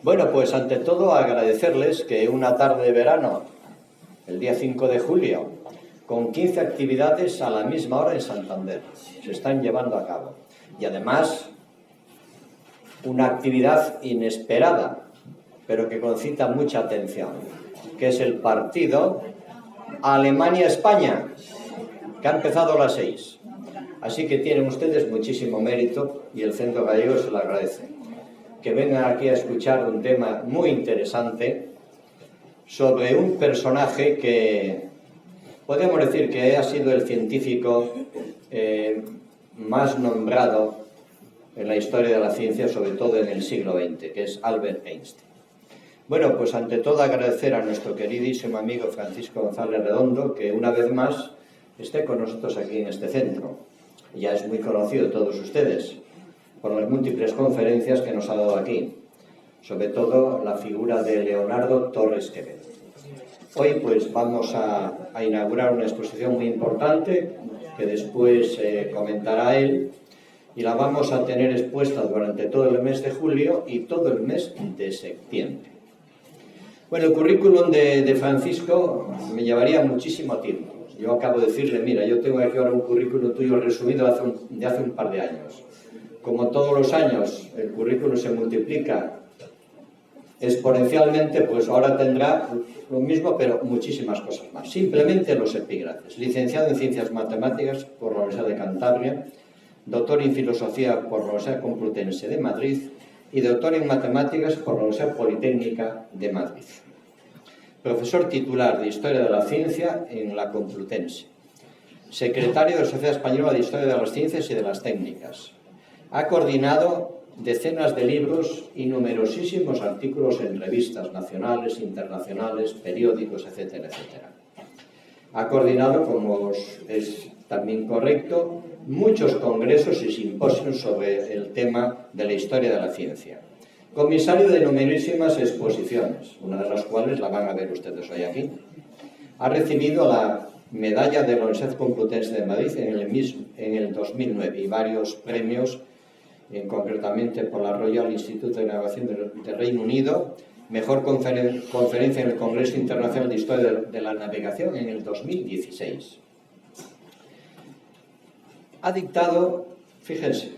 Bueno, pues ante todo agradecerles que una tarde de verano, el día 5 de julio, con 15 actividades a la misma hora en Santander, se están llevando a cabo. Y además, una actividad inesperada, pero que concita mucha atención, que es el partido Alemania-España, que ha empezado a las 6. Así que tienen ustedes muchísimo mérito y el Centro Gallego se lo agradece. Que vengan aquí a escuchar un tema muy interesante sobre un personaje que podríamos decir que ha sido el científico más nombrado en la historia de la ciencia, sobre todo en el siglo XX, que es Albert Einstein. Bueno, pues ante todo agradecer a nuestro queridísimo amigo Francisco González Redondo que una vez más esté con nosotros aquí en este centro. Ya es muy conocido de todos ustedes por las múltiples conferencias que nos ha dado aquí, sobre todo la figura de Leonardo Torres Quevedo. Hoy pues vamos a inaugurar una exposición muy importante que después comentará él, y la vamos a tener expuesta durante todo el mes de julio y todo el mes de septiembre. Bueno, el currículum de Francisco me llevaría muchísimo tiempo. Yo acabo de decirle, mira, yo tengo aquí ahora un currículum tuyo resumido de hace un par de años. Como todos los años el currículum se multiplica exponencialmente, pues ahora tendrá lo mismo, pero muchísimas cosas más. Simplemente los epígrafes. Licenciado en Ciencias Matemáticas por la Universidad de Cantabria, doctor en Filosofía por la Universidad Complutense de Madrid y doctor en Matemáticas por la Universidad Politécnica de Madrid. Profesor titular de Historia de la Ciencia en la Complutense. Secretario de la Sociedad Española de Historia de las Ciencias y de las Técnicas. Ha coordinado decenas de libros y numerosísimos artículos en revistas nacionales, internacionales, periódicos, etcétera, etcétera. Ha coordinado, como es también correcto, muchos congresos y simposios sobre el tema de la historia de la ciencia. Comisario de numerosísimas exposiciones, una de las cuales la van a ver ustedes hoy aquí. Ha recibido la medalla de la Universidad Complutense de Madrid en el 2009 y varios premios, concretamente por la Royal Institute de Navegación del Reino Unido, mejor conferencia en el Congreso Internacional de Historia de la Navegación en el 2016. Ha dictado, fíjense,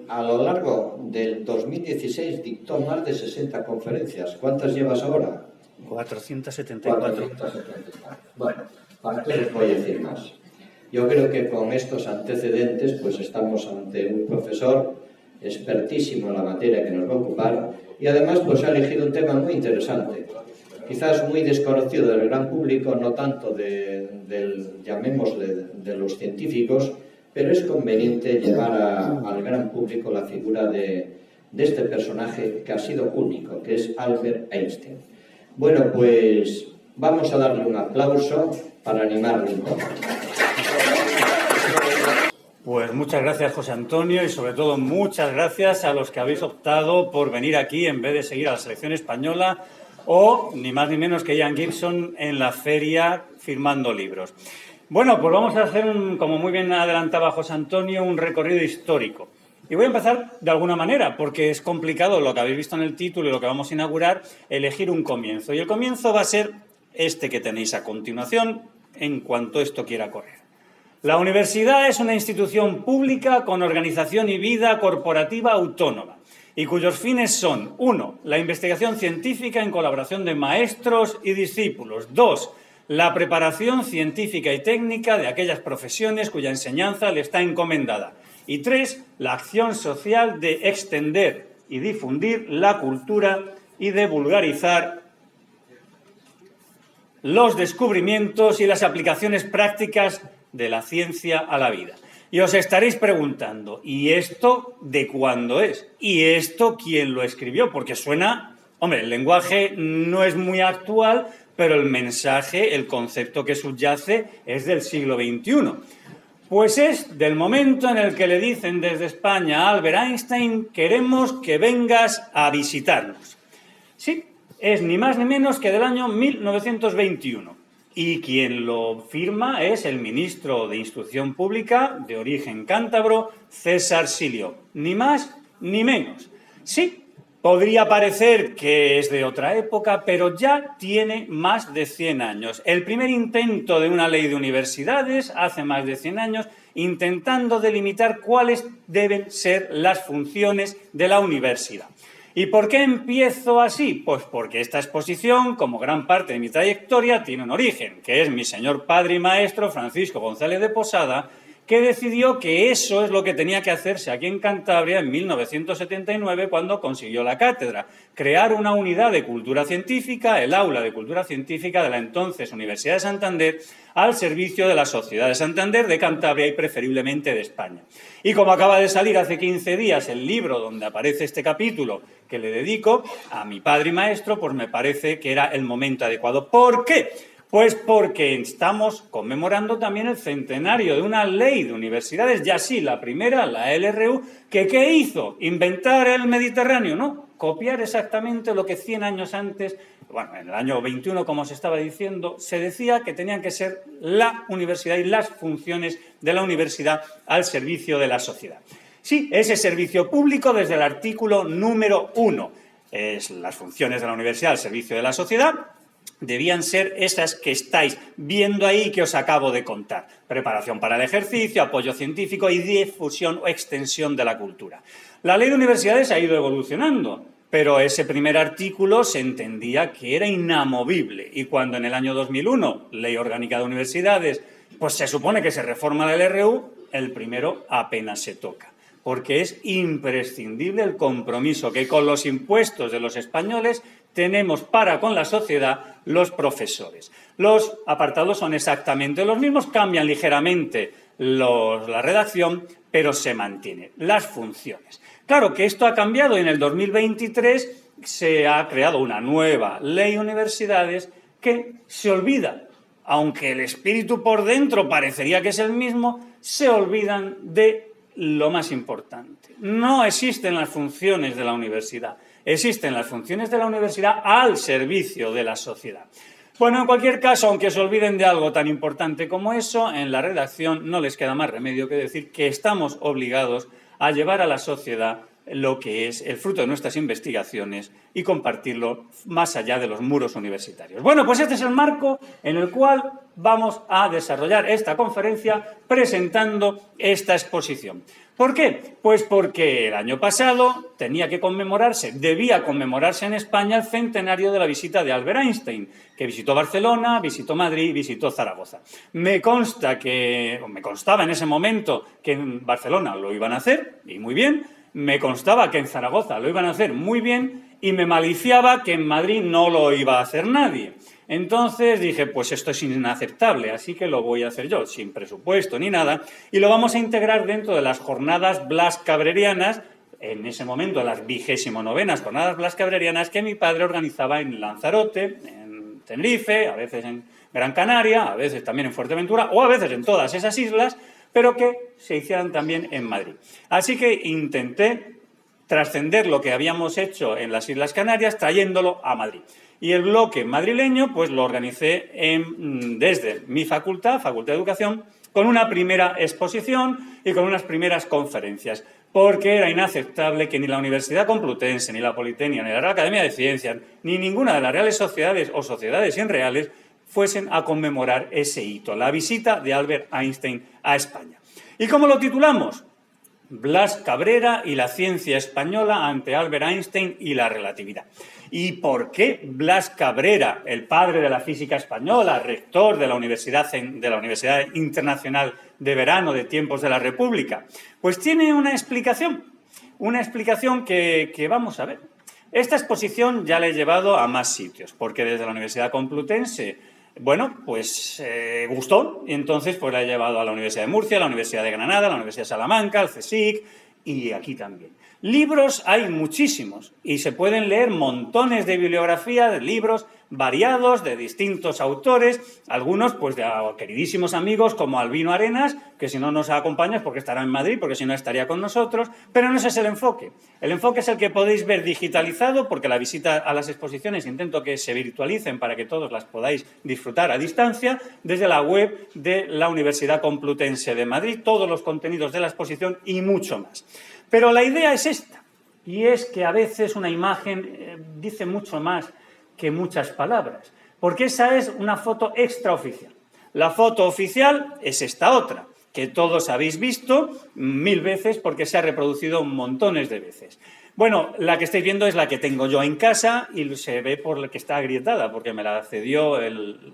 a lo largo del 2016 dictó más de 60 conferencias. ¿Cuántas llevas ahora? 474. 474. Bueno, ¿para qué les voy a decir más? Yo creo que con estos antecedentes pues estamos ante un profesor expertísimo en la materia que nos va a ocupar y además pues ha elegido un tema muy interesante, quizás muy desconocido del gran público, no tanto llamémosle, de los científicos, pero es conveniente llevar al gran público la figura de este personaje que ha sido único, que es Albert Einstein. Bueno, pues vamos a darle un aplauso para animarle un poco. Pues muchas gracias, José Antonio, y sobre todo muchas gracias a los que habéis optado por venir aquí en vez de seguir a la selección española o, ni más ni menos que Ian Gibson, en la feria firmando libros. Bueno, pues vamos a hacer, como muy bien adelantaba José Antonio, un recorrido histórico. Y voy a empezar de alguna manera, porque es complicado, lo que habéis visto en el título y lo que vamos a inaugurar, elegir un comienzo. Y el comienzo va a ser este que tenéis a continuación, en cuanto esto quiera correr. La universidad es una institución pública con organización y vida corporativa autónoma y cuyos fines son: 1. La investigación científica en colaboración de maestros y discípulos. 2. La preparación científica y técnica de aquellas profesiones cuya enseñanza le está encomendada. Y 3. La acción social de extender y difundir la cultura y de vulgarizar los descubrimientos y las aplicaciones prácticas de la ciencia a la vida. Y os estaréis preguntando, ¿y esto de cuándo es? ¿Y esto quién lo escribió? Porque suena, hombre, el lenguaje no es muy actual, pero el mensaje, el concepto que subyace es del siglo XXI. Pues es del momento en el que le dicen desde España a Albert Einstein: queremos que vengas a visitarnos. Sí, es ni más ni menos que del año 1921. Y quien lo firma es el ministro de Instrucción Pública, de origen cántabro, César Silio. Ni más ni menos. Sí, Podría parecer que es de otra época, pero ya tiene más de 100 años. El primer intento de una ley de universidades hace más de 100 años, intentando delimitar cuáles deben ser las funciones de la universidad. ¿Y por qué empiezo así? Pues porque esta exposición, como gran parte de mi trayectoria, tiene un origen, que es mi señor padre y maestro Francisco González de Posada, que decidió que eso es lo que tenía que hacerse aquí en Cantabria en 1979 cuando consiguió la cátedra, crear una unidad de cultura científica, el aula de cultura científica de la entonces Universidad de Santander, al servicio de la Sociedad de Santander, de Cantabria y preferiblemente de España. Y como acaba de salir hace 15 días el libro donde aparece este capítulo que le dedico a mi padre y maestro, pues me parece que era el momento adecuado. ¿Por qué? Pues porque estamos conmemorando también el centenario de una ley de universidades, ya sí, la primera, la LRU, que ¿qué hizo? ¿Inventar el Mediterráneo? No, copiar exactamente lo que 100 años antes, bueno, en el año 21, como se estaba diciendo, se decía que tenían que ser la universidad y las funciones de la universidad al servicio de la sociedad. Sí, ese servicio público desde el artículo número 1, es las funciones de la universidad al servicio de la sociedad, debían ser esas que estáis viendo ahí y que os acabo de contar. Preparación para el ejercicio, apoyo científico y difusión o extensión de la cultura. La ley de universidades ha ido evolucionando, pero ese primer artículo se entendía que era inamovible. Y cuando en el año 2001, Ley Orgánica de Universidades, pues se supone que se reforma la LRU, el primero apenas se toca. Porque es imprescindible el compromiso que con los impuestos de los españoles tenemos para con la sociedad los profesores. Los apartados son exactamente los mismos, cambian ligeramente la redacción, pero se mantiene. Las funciones. Claro que esto ha cambiado y en el 2023 se ha creado una nueva ley de universidades que se olvida, aunque el espíritu por dentro parecería que es el mismo, se olvidan de lo más importante. No existen las funciones de la universidad. Existen las funciones de la universidad al servicio de la sociedad. Bueno, en cualquier caso, aunque se olviden de algo tan importante como eso, en la redacción no les queda más remedio que decir que estamos obligados a llevar a la sociedad lo que es el fruto de nuestras investigaciones y compartirlo más allá de los muros universitarios. Bueno, pues este es el marco en el cual vamos a desarrollar esta conferencia presentando esta exposición. ¿Por qué? Pues porque el año pasado debía conmemorarse en España el centenario de la visita de Albert Einstein, que visitó Barcelona, visitó Madrid, visitó Zaragoza. Me constaba en ese momento que en Barcelona lo iban a hacer, y muy bien. Me constaba que en Zaragoza lo iban a hacer muy bien y me maliciaba que en Madrid no lo iba a hacer nadie. Entonces dije, pues esto es inaceptable, así que lo voy a hacer yo, sin presupuesto ni nada, y lo vamos a integrar dentro de las jornadas blascabrerianas, en ese momento las 29ª jornadas blascabrerianas que mi padre organizaba en Lanzarote, en Tenerife, a veces en Gran Canaria, a veces también en Fuerteventura o a veces en todas esas islas, pero que se hicieran también en Madrid. Así que intenté trascender lo que habíamos hecho en las Islas Canarias trayéndolo a Madrid. Y el bloque madrileño pues lo organicé desde mi facultad de Educación, con una primera exposición y con unas primeras conferencias, porque era inaceptable que ni la Universidad Complutense, ni la Politécnica, ni la Real Academia de Ciencias, ni ninguna de las reales sociedades o sociedades irreales fuesen a conmemorar ese hito, la visita de Albert Einstein a España. ¿Y cómo lo titulamos? Blas Cabrera y la ciencia española ante Albert Einstein y la relatividad. ¿Y por qué Blas Cabrera, el padre de la física española, rector de la Universidad Internacional de Verano de tiempos de la República? Pues tiene una explicación que vamos a ver. Esta exposición ya la he llevado a más sitios, porque desde la Universidad Complutense, pues gustó, y entonces pues la he llevado a la Universidad de Murcia, a la Universidad de Granada, a la Universidad de Salamanca, al CSIC y aquí también. Libros hay muchísimos y se pueden leer montones de bibliografía de libros variados de distintos autores, algunos pues de queridísimos amigos como Albino Arenas, que si no nos acompaña es porque estará en Madrid, porque si no estaría con nosotros, pero no ese es el enfoque. El enfoque es el que podéis ver digitalizado, porque la visita a las exposiciones intento que se virtualicen para que todos las podáis disfrutar a distancia, desde la web de la Universidad Complutense de Madrid, todos los contenidos de la exposición y mucho más. Pero la idea es esta. y es que a veces una imagen dice mucho más que muchas palabras, porque esa es una foto extraoficial. La foto oficial es esta otra, que todos habéis visto 1000 veces porque se ha reproducido montones de veces. Bueno, la que estáis viendo es la que tengo yo en casa y se ve por la que está agrietada, porque me la cedió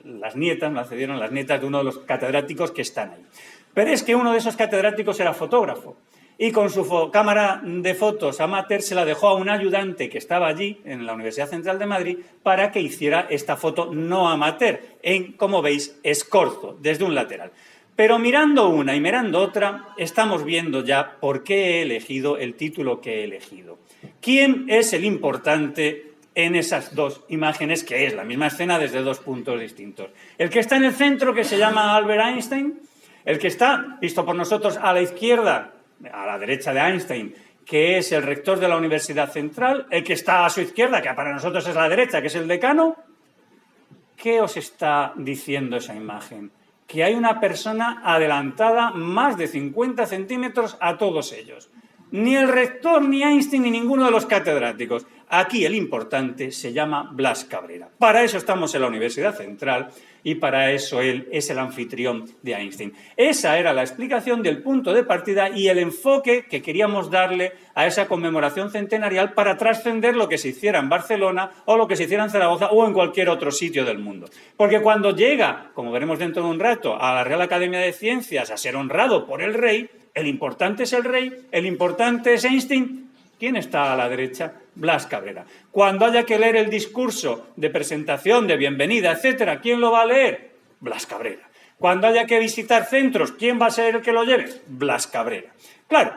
las nietas, me la cedieron las nietas de uno de los catedráticos que están ahí. Pero es que uno de esos catedráticos era fotógrafo y con su cámara de fotos amateur se la dejó a un ayudante que estaba allí, en la Universidad Central de Madrid, para que hiciera esta foto no amateur, en, como veis, Escorzo, desde un lateral. Pero mirando una y mirando otra, estamos viendo ya por qué he elegido el título que he elegido. ¿Quién es el importante en esas dos imágenes, que es la misma escena desde dos puntos distintos? El que está en el centro, que se llama Albert Einstein, el que está, visto por nosotros, a la izquierda, a la derecha de Einstein, que es el rector de la Universidad Central, el que está a su izquierda, que para nosotros es la derecha, que es el decano. ¿Qué os está diciendo esa imagen? Que hay una persona adelantada más de 50 centímetros a todos ellos. Ni el rector, ni Einstein, ni ninguno de los catedráticos. Aquí el importante se llama Blas Cabrera. Para eso estamos en la Universidad Central y para eso él es el anfitrión de Einstein. Esa era la explicación del punto de partida y el enfoque que queríamos darle a esa conmemoración centenarial para trascender lo que se hiciera en Barcelona o lo que se hiciera en Zaragoza o en cualquier otro sitio del mundo. Porque cuando llega, como veremos dentro de un rato, a la Real Academia de Ciencias a ser honrado por el rey, el importante es el rey, el importante es Einstein. ¿Quién está a la derecha? Blas Cabrera. Cuando haya que leer el discurso de presentación, de bienvenida, etcétera, ¿quién lo va a leer? Blas Cabrera. Cuando haya que visitar centros, ¿quién va a ser el que lo lleve? Blas Cabrera. Claro,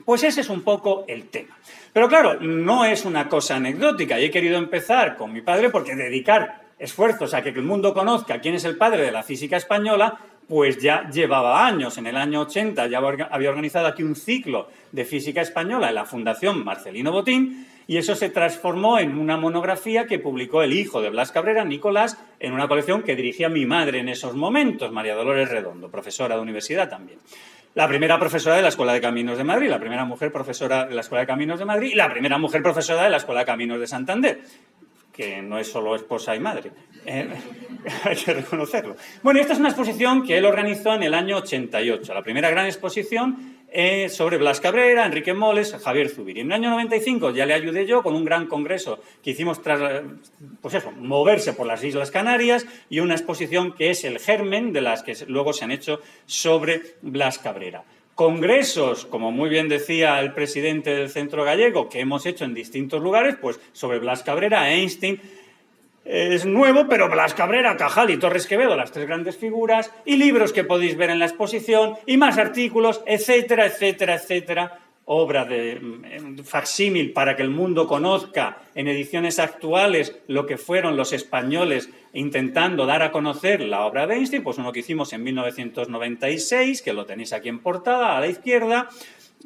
pues ese es un poco el tema. Pero claro, no es una cosa anecdótica y he querido empezar con mi padre porque dedicar esfuerzos a que el mundo conozca quién es el padre de la física española, pues ya llevaba años. En el año 80 ya había organizado aquí un ciclo de física española en la Fundación Marcelino Botín y eso se transformó en una monografía que publicó el hijo de Blas Cabrera, Nicolás, en una colección que dirigía mi madre en esos momentos, María Dolores Redondo, profesora de universidad también. La primera profesora de la Escuela de Caminos de Madrid, la primera mujer profesora de la Escuela de Caminos de Madrid y la primera mujer profesora de la Escuela de Caminos de Santander, que no es solo esposa y madre, hay que reconocerlo. Bueno, esta es una exposición que él organizó en el año 88, la primera gran exposición sobre Blas Cabrera, Enrique Moles, Javier Zubiri. En el año 95 ya le ayudé yo con un gran congreso que hicimos tras, pues eso, moverse por las Islas Canarias y una exposición que es el germen de las que luego se han hecho sobre Blas Cabrera. Congresos, como muy bien decía el presidente del Centro Gallego, que hemos hecho en distintos lugares, pues sobre Blas Cabrera, Einstein, es nuevo, pero Blas Cabrera, Cajal y Torres Quevedo, las tres grandes figuras, y libros que podéis ver en la exposición, y más artículos, etcétera, etcétera, etcétera. Obra de facsímil para que el mundo conozca en ediciones actuales lo que fueron los españoles intentando dar a conocer la obra de Einstein, pues uno que hicimos en 1996, que lo tenéis aquí en portada, a la izquierda,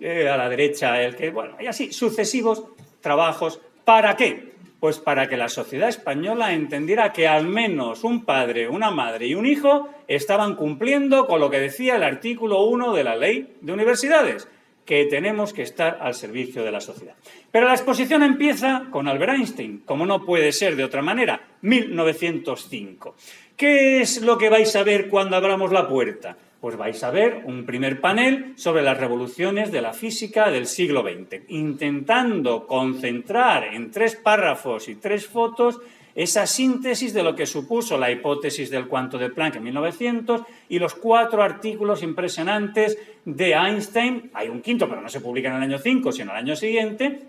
a la derecha el que, bueno, y así, sucesivos trabajos. ¿Para qué? Pues para que la sociedad española entendiera que al menos un padre, una madre y un hijo estaban cumpliendo con lo que decía el artículo 1 de la Ley de Universidades, que tenemos que estar al servicio de la sociedad. Pero la exposición empieza con Albert Einstein, como no puede ser de otra manera, 1905. ¿Qué es lo que vais a ver cuando abramos la puerta? Pues vais a ver un primer panel sobre las revoluciones de la física del siglo XX, intentando concentrar en 3 párrafos y 3 fotos esa síntesis de lo que supuso la hipótesis del cuanto de Planck en 1900 y los 4 artículos impresionantes de Einstein, hay un quinto pero no se publica en el año 5 sino el año siguiente,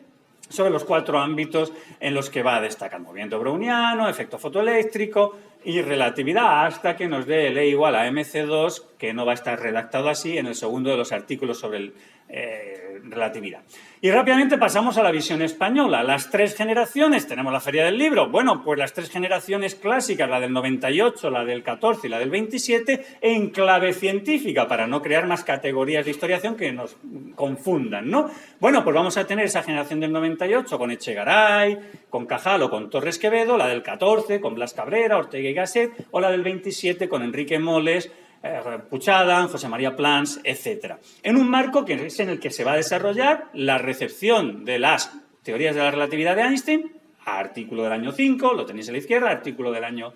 sobre los 4 ámbitos en los que va a destacar: movimiento browniano, efecto fotoeléctrico y relatividad, hasta que nos dé el E igual a mc2, que no va a estar redactado así en el segundo de los artículos sobre relatividad. Y rápidamente pasamos a la visión española. Las 3 generaciones, tenemos la Feria del Libro. Bueno, pues las 3 generaciones clásicas, la del 98, la del 14 y la del 27, en clave científica, para no crear más categorías de historiación que nos confundan, ¿no? Bueno, pues vamos a tener esa generación del 98 con Echegaray, con Cajal o con Torres Quevedo, la del 14 con Blas Cabrera, Ortega y Gasset, o la del 27 con Enrique Moles, Puigdemont, José María Plans, etc. En un marco que es en el que se va a desarrollar la recepción de las teorías de la relatividad de Einstein, artículo del año 5, lo tenéis a la izquierda, artículo del año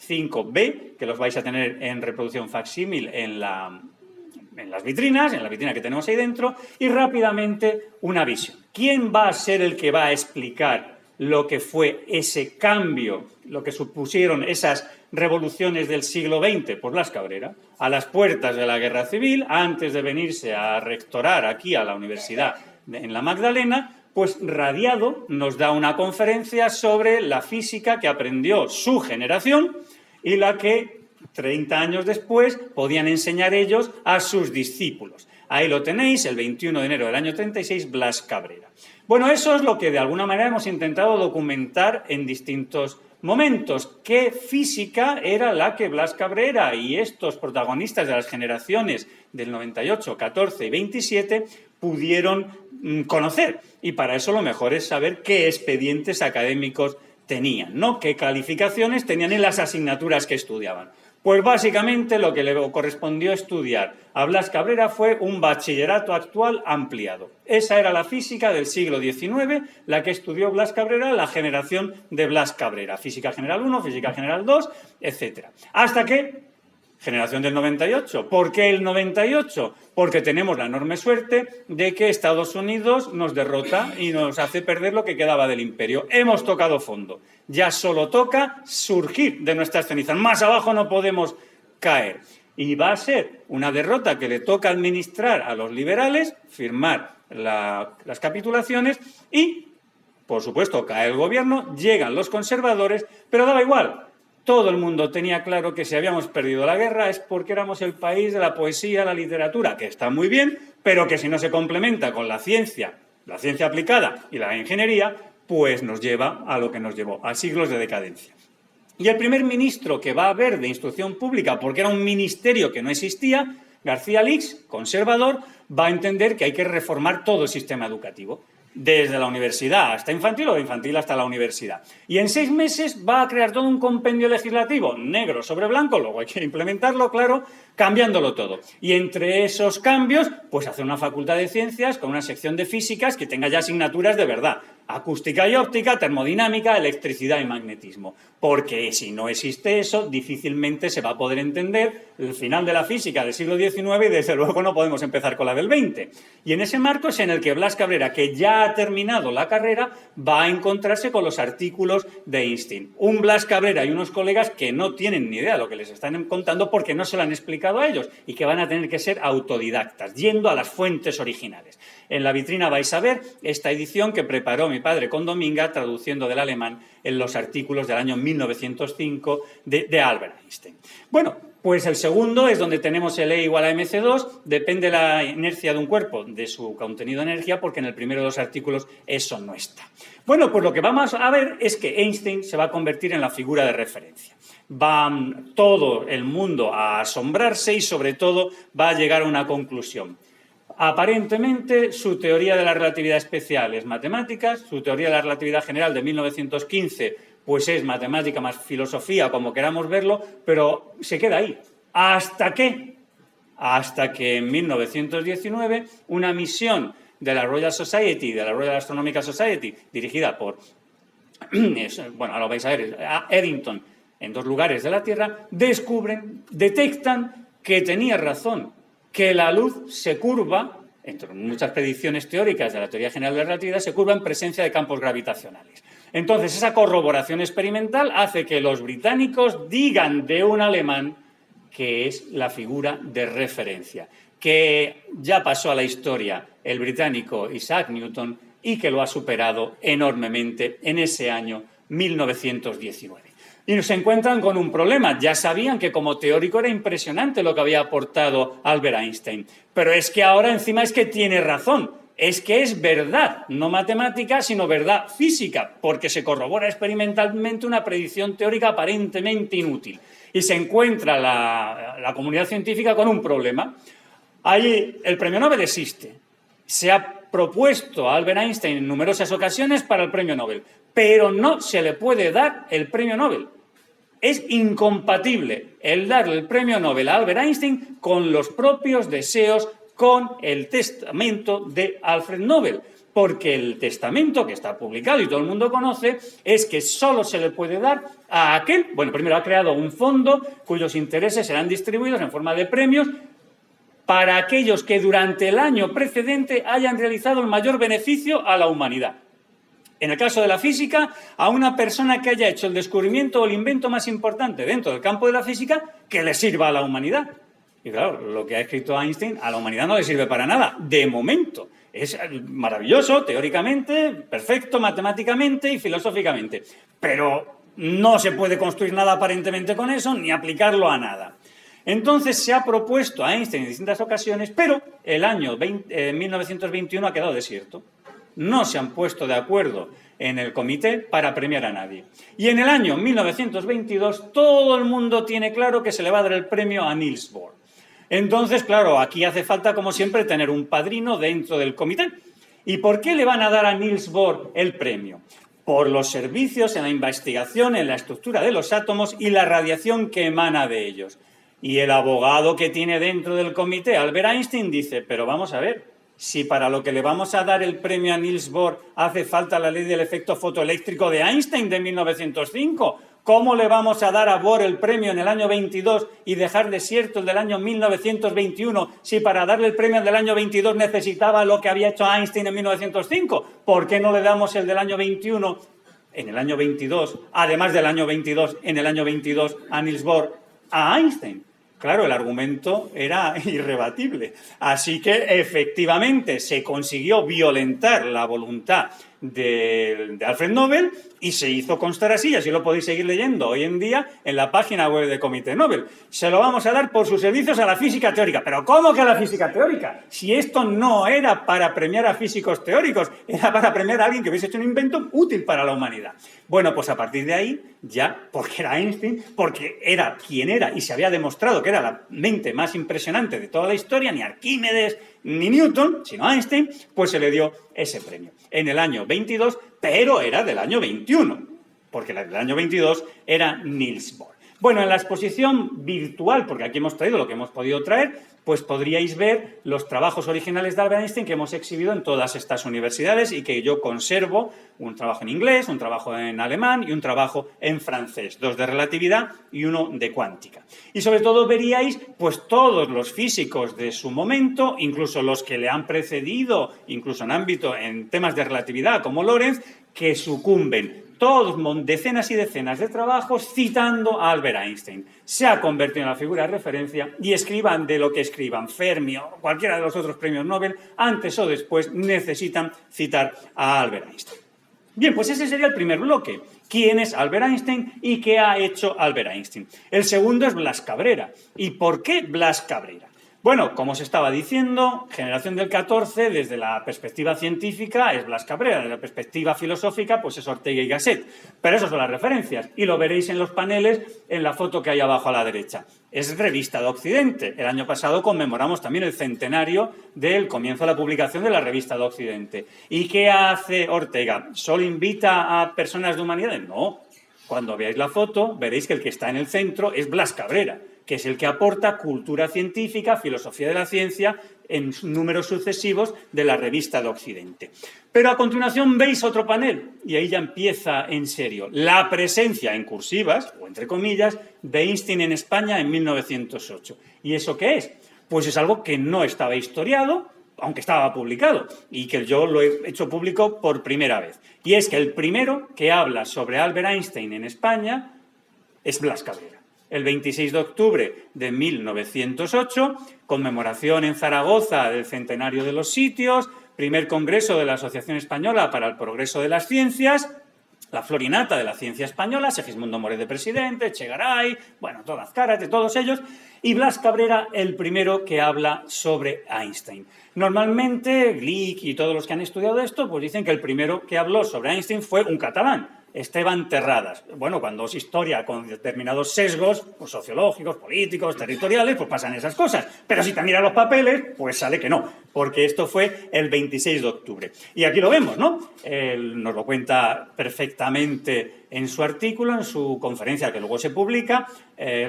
5b, que los vais a tener en reproducción facsímil en las vitrinas, en la vitrina que tenemos ahí dentro, y rápidamente una visión. ¿Quién va a ser el que va a explicar lo que fue ese cambio, lo que supusieron esas revoluciones del siglo XX? Pues Blas Cabrera, a las puertas de la Guerra Civil, antes de venirse a rectorar aquí a la universidad en la Magdalena, pues radiado nos da una conferencia sobre la física que aprendió su generación y la que 30 años después podían enseñar ellos a sus discípulos. Ahí lo tenéis, el 21 de enero del año 36, Blas Cabrera. Bueno, eso es lo que de alguna manera hemos intentado documentar en distintos momentos. ¿Qué física era la que Blas Cabrera y estos protagonistas de las generaciones del 98, 14 y 27 pudieron conocer? Y para eso lo mejor es saber qué expedientes académicos tenían, ¿no? Qué calificaciones tenían en las asignaturas que estudiaban. Pues básicamente lo que le correspondió estudiar a Blas Cabrera fue un bachillerato actual ampliado. Esa era la física del siglo XIX, la que estudió Blas Cabrera, la generación de Blas Cabrera. Física general 1, física general 2, etc. Hasta que, generación del 98. ¿Por qué el 98? Porque tenemos la enorme suerte de que Estados Unidos nos derrota y nos hace perder lo que quedaba del imperio. Hemos tocado fondo. Ya solo toca surgir de nuestras cenizas. Más abajo no podemos caer. Y va a ser una derrota que le toca administrar a los liberales, firmar las capitulaciones y, por supuesto, cae el gobierno, llegan los conservadores, pero daba igual. Todo el mundo tenía claro que si habíamos perdido la guerra es porque éramos el país de la poesía, la literatura, que está muy bien, pero que si no se complementa con la ciencia aplicada y la ingeniería, pues nos lleva a lo que nos llevó, a siglos de decadencia. Y el primer ministro que va a haber de instrucción pública, porque era un ministerio que no existía, García Lix, conservador, va a entender que hay que reformar todo el sistema educativo, desde la universidad hasta infantil o de infantil hasta la universidad. Y en 6 meses va a crear todo un compendio legislativo, negro sobre blanco, luego hay que implementarlo, claro, cambiándolo todo. Y entre esos cambios, pues hacer una facultad de ciencias con una sección de físicas que tenga ya asignaturas de verdad. Acústica y óptica, termodinámica, electricidad y magnetismo. Porque si no existe eso, difícilmente se va a poder entender el final de la física del siglo XIX y desde luego no podemos empezar con la del XX. Y en ese marco es en el que Blas Cabrera, que ya ha terminado la carrera, va a encontrarse con los artículos de Einstein. Un Blas Cabrera y unos colegas que no tienen ni idea de lo que les están contando porque no se lo han explicado a ellos y que van a tener que ser autodidactas, yendo a las fuentes originales. En la vitrina vais a ver esta edición que preparó mi padre con Dominga, traduciendo del alemán en los artículos del año 1905 de Albert Einstein. Bueno, pues el segundo es donde tenemos el E igual a mc2, depende la inercia de un cuerpo de su contenido de energía, porque en el primero de los artículos eso no está. Bueno, pues lo que vamos a ver es que Einstein se va a convertir en la figura de referencia. Va todo el mundo a asombrarse y sobre todo va a llegar a una conclusión. Aparentemente, su teoría de la relatividad especial es matemáticas, su teoría de la relatividad general de 1915 pues es matemática más filosofía, como queramos verlo, pero se queda ahí. ¿Hasta qué? Hasta que en 1919 una misión de la Royal Society, de la Royal Astronomical Society, dirigida por, bueno, ahora lo vais a ver, a Eddington, en 2 lugares de la Tierra, detectan que tenía razón, que la luz se curva, entre muchas predicciones teóricas de la teoría general de la relatividad, se curva en presencia de campos gravitacionales. Entonces, esa corroboración experimental hace que los británicos digan de un alemán que es la figura de referencia, que ya pasó a la historia el británico Isaac Newton y que lo ha superado enormemente en ese año 1919. Y se encuentran con un problema. Ya sabían que como teórico era impresionante lo que había aportado Albert Einstein. Pero es que ahora encima es que tiene razón. Es que es verdad, no matemática, sino verdad física, porque se corrobora experimentalmente una predicción teórica aparentemente inútil. Y se encuentra la comunidad científica con un problema. Ahí el premio Nobel existe. Se ha propuesto a Albert Einstein en numerosas ocasiones para el premio Nobel, pero no se le puede dar el premio Nobel. Es incompatible el darle el premio Nobel a Albert Einstein con los propios deseos, con el testamento de Alfred Nobel. porque el testamento que está publicado y todo el mundo conoce es que solo se le puede dar a aquel, bueno, primero ha creado un fondo cuyos intereses serán distribuidos en forma de premios para aquellos que durante el año precedente hayan realizado el mayor beneficio a la humanidad. En el caso de la física, a una persona que haya hecho el descubrimiento o el invento más importante dentro del campo de la física que le sirva a la humanidad. Y claro, lo que ha escrito Einstein a la humanidad no le sirve para nada, de momento. Es maravilloso, teóricamente, perfecto, matemáticamente y filosóficamente. Pero no se puede construir nada aparentemente con eso, ni aplicarlo a nada. Entonces se ha propuesto a Einstein en distintas ocasiones, pero el año 1921 ha quedado desierto. No se han puesto de acuerdo en el comité para premiar a nadie. Y en el año 1922 todo el mundo tiene claro que se le va a dar el premio a Niels Bohr. Entonces, claro, aquí hace falta, como siempre, tener un padrino dentro del comité. ¿Y por qué le van a dar a Niels Bohr el premio? Por los servicios en la investigación, en la estructura de los átomos y la radiación que emana de ellos. Y el abogado que tiene dentro del comité, Albert Einstein, dice, pero vamos a ver, si para lo que le vamos a dar el premio a Niels Bohr hace falta la ley del efecto fotoeléctrico de Einstein de 1905, ¿cómo le vamos a dar a Bohr el premio en el año 22 y dejar desierto el del año 1921 si para darle el premio del año 22 necesitaba lo que había hecho Einstein en 1905? ¿Por qué no le damos el del año 21 en el año 22, además del año 22, en el año 22 a Niels Bohr, a Einstein? Claro, el argumento era irrebatible. Así que, efectivamente, se consiguió violentar la voluntad de Alfred Nobel y se hizo constar así, así lo podéis seguir leyendo hoy en día en la página web del Comité Nobel. Se lo vamos a dar por sus servicios a la física teórica. ¿Pero cómo que a la física teórica? Si esto no era para premiar a físicos teóricos, era para premiar a alguien que hubiese hecho un invento útil para la humanidad. Bueno, pues a partir de ahí, ya, porque era Einstein, porque era quien era y se había demostrado que era la mente más impresionante de toda la historia, ni Arquímedes ni Newton, sino Einstein, pues se le dio ese premio en el año 22, pero era del año 21, porque el del año 22 era Niels Bohr. Bueno, en la exposición virtual, porque aquí hemos traído lo que hemos podido traer, pues podríais ver los trabajos originales de Albert Einstein que hemos exhibido en todas estas universidades y que yo conservo, un trabajo en inglés, un trabajo en alemán y un trabajo en francés, 2 de relatividad y 1 de cuántica. Y sobre todo veríais pues todos los físicos de su momento, incluso los que le han precedido, incluso en temas de relatividad como Lorentz, que sucumben. Todos, decenas y decenas de trabajos citando a Albert Einstein. Se ha convertido en la figura de referencia y escriban de lo que escriban, Fermi o cualquiera de los otros premios Nobel, antes o después necesitan citar a Albert Einstein. Bien, pues ese sería el primer bloque. ¿Quién es Albert Einstein y qué ha hecho Albert Einstein? El segundo es Blas Cabrera. ¿Y por qué Blas Cabrera? Bueno, como os estaba diciendo, generación del 14, desde la perspectiva científica es Blas Cabrera, desde la perspectiva filosófica pues es Ortega y Gasset. Pero esas son las referencias y lo veréis en los paneles en la foto que hay abajo a la derecha. Es Revista de Occidente. El año pasado conmemoramos también el centenario del comienzo de la publicación de la Revista de Occidente. ¿Y qué hace Ortega? ¿Solo invita a personas de humanidades? No. Cuando veáis la foto veréis que el que está en el centro es Blas Cabrera, que es el que aporta cultura científica, filosofía de la ciencia, en números sucesivos de la Revista de Occidente. Pero a continuación veis otro panel, y ahí ya empieza en serio, la presencia en cursivas, o entre comillas, de Einstein en España en 1908. ¿Y eso qué es? Pues es algo que no estaba historiado, aunque estaba publicado, y que yo lo he hecho público por primera vez. Y es que el primero que habla sobre Albert Einstein en España es Blas Cabrera. El 26 de octubre de 1908, conmemoración en Zaragoza del centenario de los sitios, primer congreso de la Asociación Española para el Progreso de las Ciencias, la florinata de la ciencia española, Segismundo Moret de presidente, Chegaray, bueno, todas caras de todos ellos, y Blas Cabrera, el primero que habla sobre Einstein. Normalmente, Glick y todos los que han estudiado esto, pues dicen que el primero que habló sobre Einstein fue un catalán, Esteban Terradas. Bueno, cuando es historia con determinados sesgos, pues sociológicos, políticos, territoriales, pues pasan esas cosas. Pero si te miras los papeles, pues sale que no, porque esto fue el 26 de octubre. Y aquí lo vemos, ¿no? Él nos lo cuenta perfectamente en su artículo, en su conferencia que luego se publica,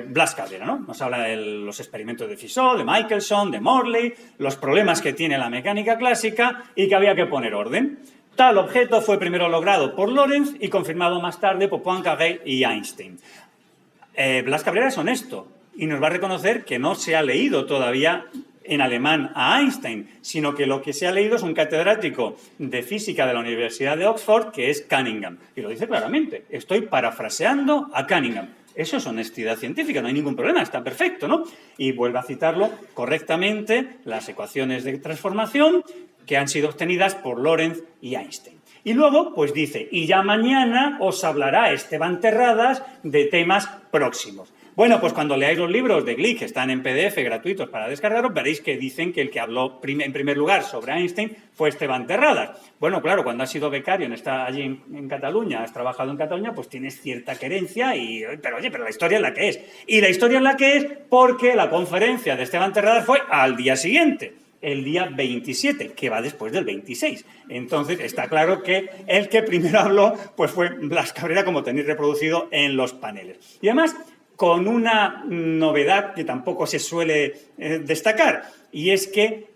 Blas Cabrera, ¿no? Nos habla de los experimentos de Fizeau, de Michelson, de Morley, los problemas que tiene la mecánica clásica y que había que poner orden. Tal objeto fue primero logrado por Lorentz y confirmado más tarde por Poincaré y Einstein. Blas Cabrera es honesto y nos va a reconocer que no se ha leído todavía en alemán a Einstein, sino que lo que se ha leído es un catedrático de física de la Universidad de Oxford, que es Cunningham. Y lo dice claramente, estoy parafraseando a Cunningham. Eso es honestidad científica, no hay ningún problema, está perfecto, ¿no? Y vuelve a citarlo correctamente, las ecuaciones de transformación que han sido obtenidas por Lorentz y Einstein. Y luego, pues dice, y ya mañana os hablará Esteban Terradas de temas próximos. Bueno, pues cuando leáis los libros de Glick, que están en PDF gratuitos para descargaros, veréis que dicen que el que habló en primer lugar sobre Einstein fue Esteban Terradas. Bueno, claro, cuando has sido becario, allí en Cataluña, has trabajado en Cataluña, pues tienes cierta querencia, pero la historia es la que es. Y la historia es la que es porque la conferencia de Esteban Terradas fue al día siguiente, el día 27, que va después del 26. Entonces, está claro que el que primero habló pues fue Blas Cabrera, como tenéis reproducido en los paneles. Y además, con una novedad que tampoco se suele destacar, y es que,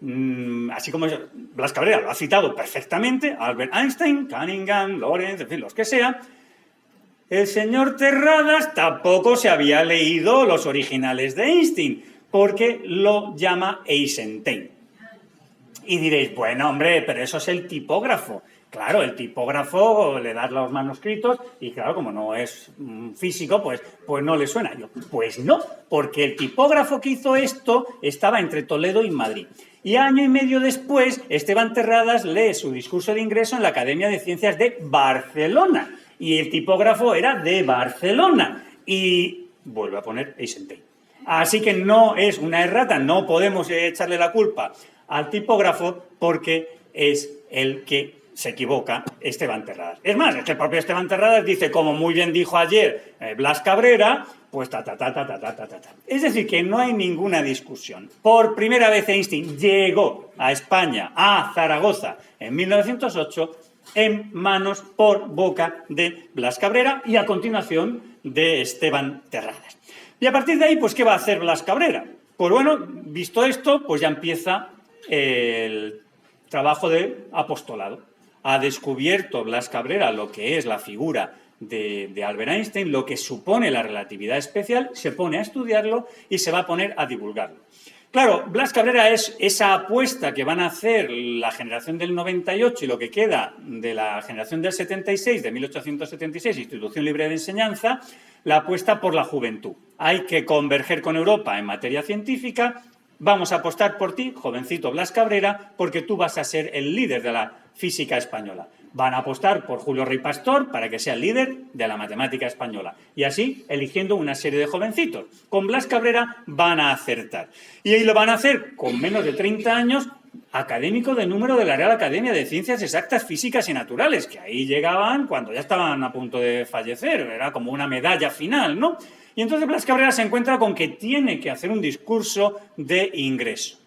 así como Blas Cabrera lo ha citado perfectamente, Albert Einstein, Cunningham, Lorentz, en fin, los que sean, el señor Terradas tampoco se había leído los originales de Einstein, porque lo llama Eisenstein. Y diréis, bueno, hombre, pero eso es el tipógrafo. Claro, el tipógrafo le das los manuscritos y claro, como no es físico, pues no le suena. Yo, pues no, porque el tipógrafo que hizo esto estaba entre Toledo y Madrid. Y año y medio después, Esteban Terradas lee su discurso de ingreso en la Academia de Ciencias de Barcelona. Y el tipógrafo era de Barcelona. Y vuelve a poner Eisenstein. Así que no es una errata, no podemos echarle la culpa al tipógrafo porque es el que se equivoca Esteban Terradas. Es más, es que el propio Esteban Terradas dice, como muy bien dijo ayer Blas Cabrera, pues ta. Es decir, que no hay ninguna discusión. Por primera vez Einstein llegó a España, a Zaragoza, en 1908, en manos por boca de Blas Cabrera y a continuación de Esteban Terradas. Y a partir de ahí, pues, ¿qué va a hacer Blas Cabrera? Pues bueno, visto esto, pues ya empieza el trabajo de apostolado. Ha descubierto Blas Cabrera lo que es la figura de Albert Einstein, lo que supone la relatividad especial, se pone a estudiarlo y se va a poner a divulgarlo. Claro, Blas Cabrera es esa apuesta que van a hacer la generación del 98 y lo que queda de la generación del 76, de 1876, Institución Libre de Enseñanza, la apuesta por la juventud. Hay que converger con Europa en materia científica. Vamos a apostar por ti, jovencito Blas Cabrera, porque tú vas a ser el líder de la física española. Van a apostar por Julio Rey Pastor para que sea el líder de la matemática española. Y así, eligiendo una serie de jovencitos. Con Blas Cabrera van a acertar. Y ahí lo van a hacer con menos de 30 años, académico de número de la Real Academia de Ciencias Exactas, Físicas y Naturales, que ahí llegaban cuando ya estaban a punto de fallecer. Era como una medalla final, ¿no? Y entonces Blas Cabrera se encuentra con que tiene que hacer un discurso de ingreso.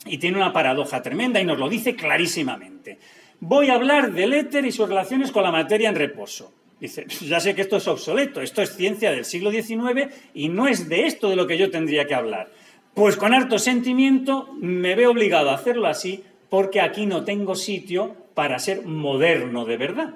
Y tiene una paradoja tremenda y nos lo dice clarísimamente. Voy a hablar del éter y sus relaciones con la materia en reposo. Dice, ya sé que esto es obsoleto, esto es ciencia del siglo XIX y no es de esto de lo que yo tendría que hablar. Pues con harto sentimiento me veo obligado a hacerlo así porque aquí no tengo sitio para ser moderno de verdad.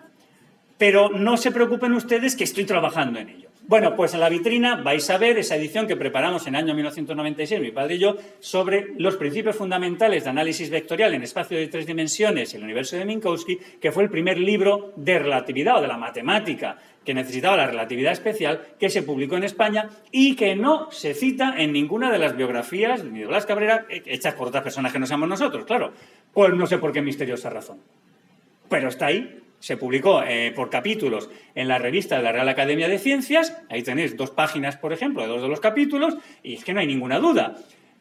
Pero no se preocupen ustedes que estoy trabajando en ello. Bueno, pues en la vitrina vais a ver esa edición que preparamos en el año 1996, mi padre y yo, sobre los principios fundamentales de análisis vectorial en espacio de 3 dimensiones y el universo de Minkowski, que fue el primer libro de relatividad o de la matemática que necesitaba la relatividad especial, que se publicó en España y que no se cita en ninguna de las biografías ni de Blas Cabrera, hechas por otras personas que no seamos nosotros, claro. Pues no sé por qué misteriosa razón. Pero está ahí. Se publicó por capítulos en la revista de la Real Academia de Ciencias. Ahí tenéis 2 páginas, por ejemplo, de 2 de los capítulos, y es que no hay ninguna duda.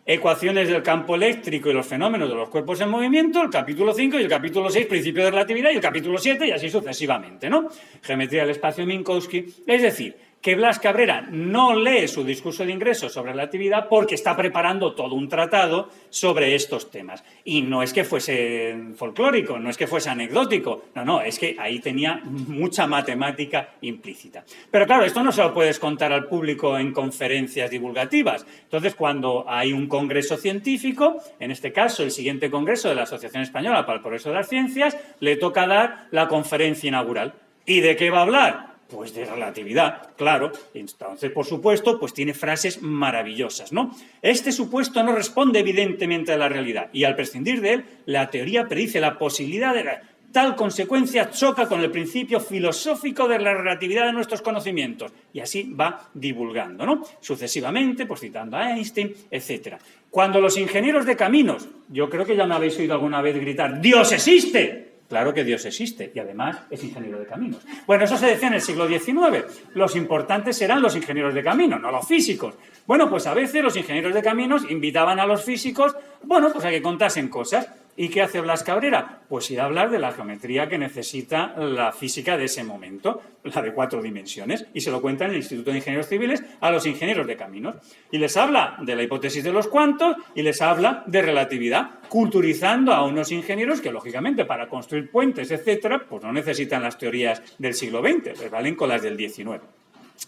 Ecuaciones del campo eléctrico y los fenómenos de los cuerpos en movimiento, el capítulo 5 y el capítulo 6, principio de relatividad, y el capítulo 7, y así sucesivamente, ¿no? Geometría del espacio Minkowski. Es decir, que Blas Cabrera no lee su discurso de ingreso sobre relatividad porque está preparando todo un tratado sobre estos temas. Y no es que fuese folclórico, no es que fuese anecdótico, no, es que ahí tenía mucha matemática implícita. Pero claro, esto no se lo puedes contar al público en conferencias divulgativas. Entonces, cuando hay un congreso científico, en este caso el siguiente congreso de la Asociación Española para el Progreso de las Ciencias, le toca dar la conferencia inaugural. ¿Y de qué va a hablar? Pues de relatividad, claro. Entonces, por supuesto, pues tiene frases maravillosas, ¿no? Este supuesto no responde evidentemente a la realidad y al prescindir de él, la teoría predice la posibilidad de tal consecuencia choca con el principio filosófico de la relatividad de nuestros conocimientos. Y así va divulgando, ¿no? Sucesivamente, pues citando a Einstein, etc. Cuando los ingenieros de caminos, yo creo que ya me habéis oído alguna vez gritar ¡Dios existe! Claro que Dios existe y además es ingeniero de caminos. Bueno, eso se decía en el siglo XIX. Los importantes eran los ingenieros de caminos, no los físicos. Bueno, pues a veces los ingenieros de caminos invitaban a los físicos, bueno, pues a que contasen cosas. ¿Y qué hace Blas Cabrera? Pues ir a hablar de la geometría que necesita la física de ese momento, la de 4 dimensiones, y se lo cuenta en el Instituto de Ingenieros Civiles a los ingenieros de caminos. Y les habla de la hipótesis de los cuantos y les habla de relatividad, culturizando a unos ingenieros que, lógicamente, para construir puentes, etcétera, pues no necesitan las teorías del siglo XX, les valen con las del XIX.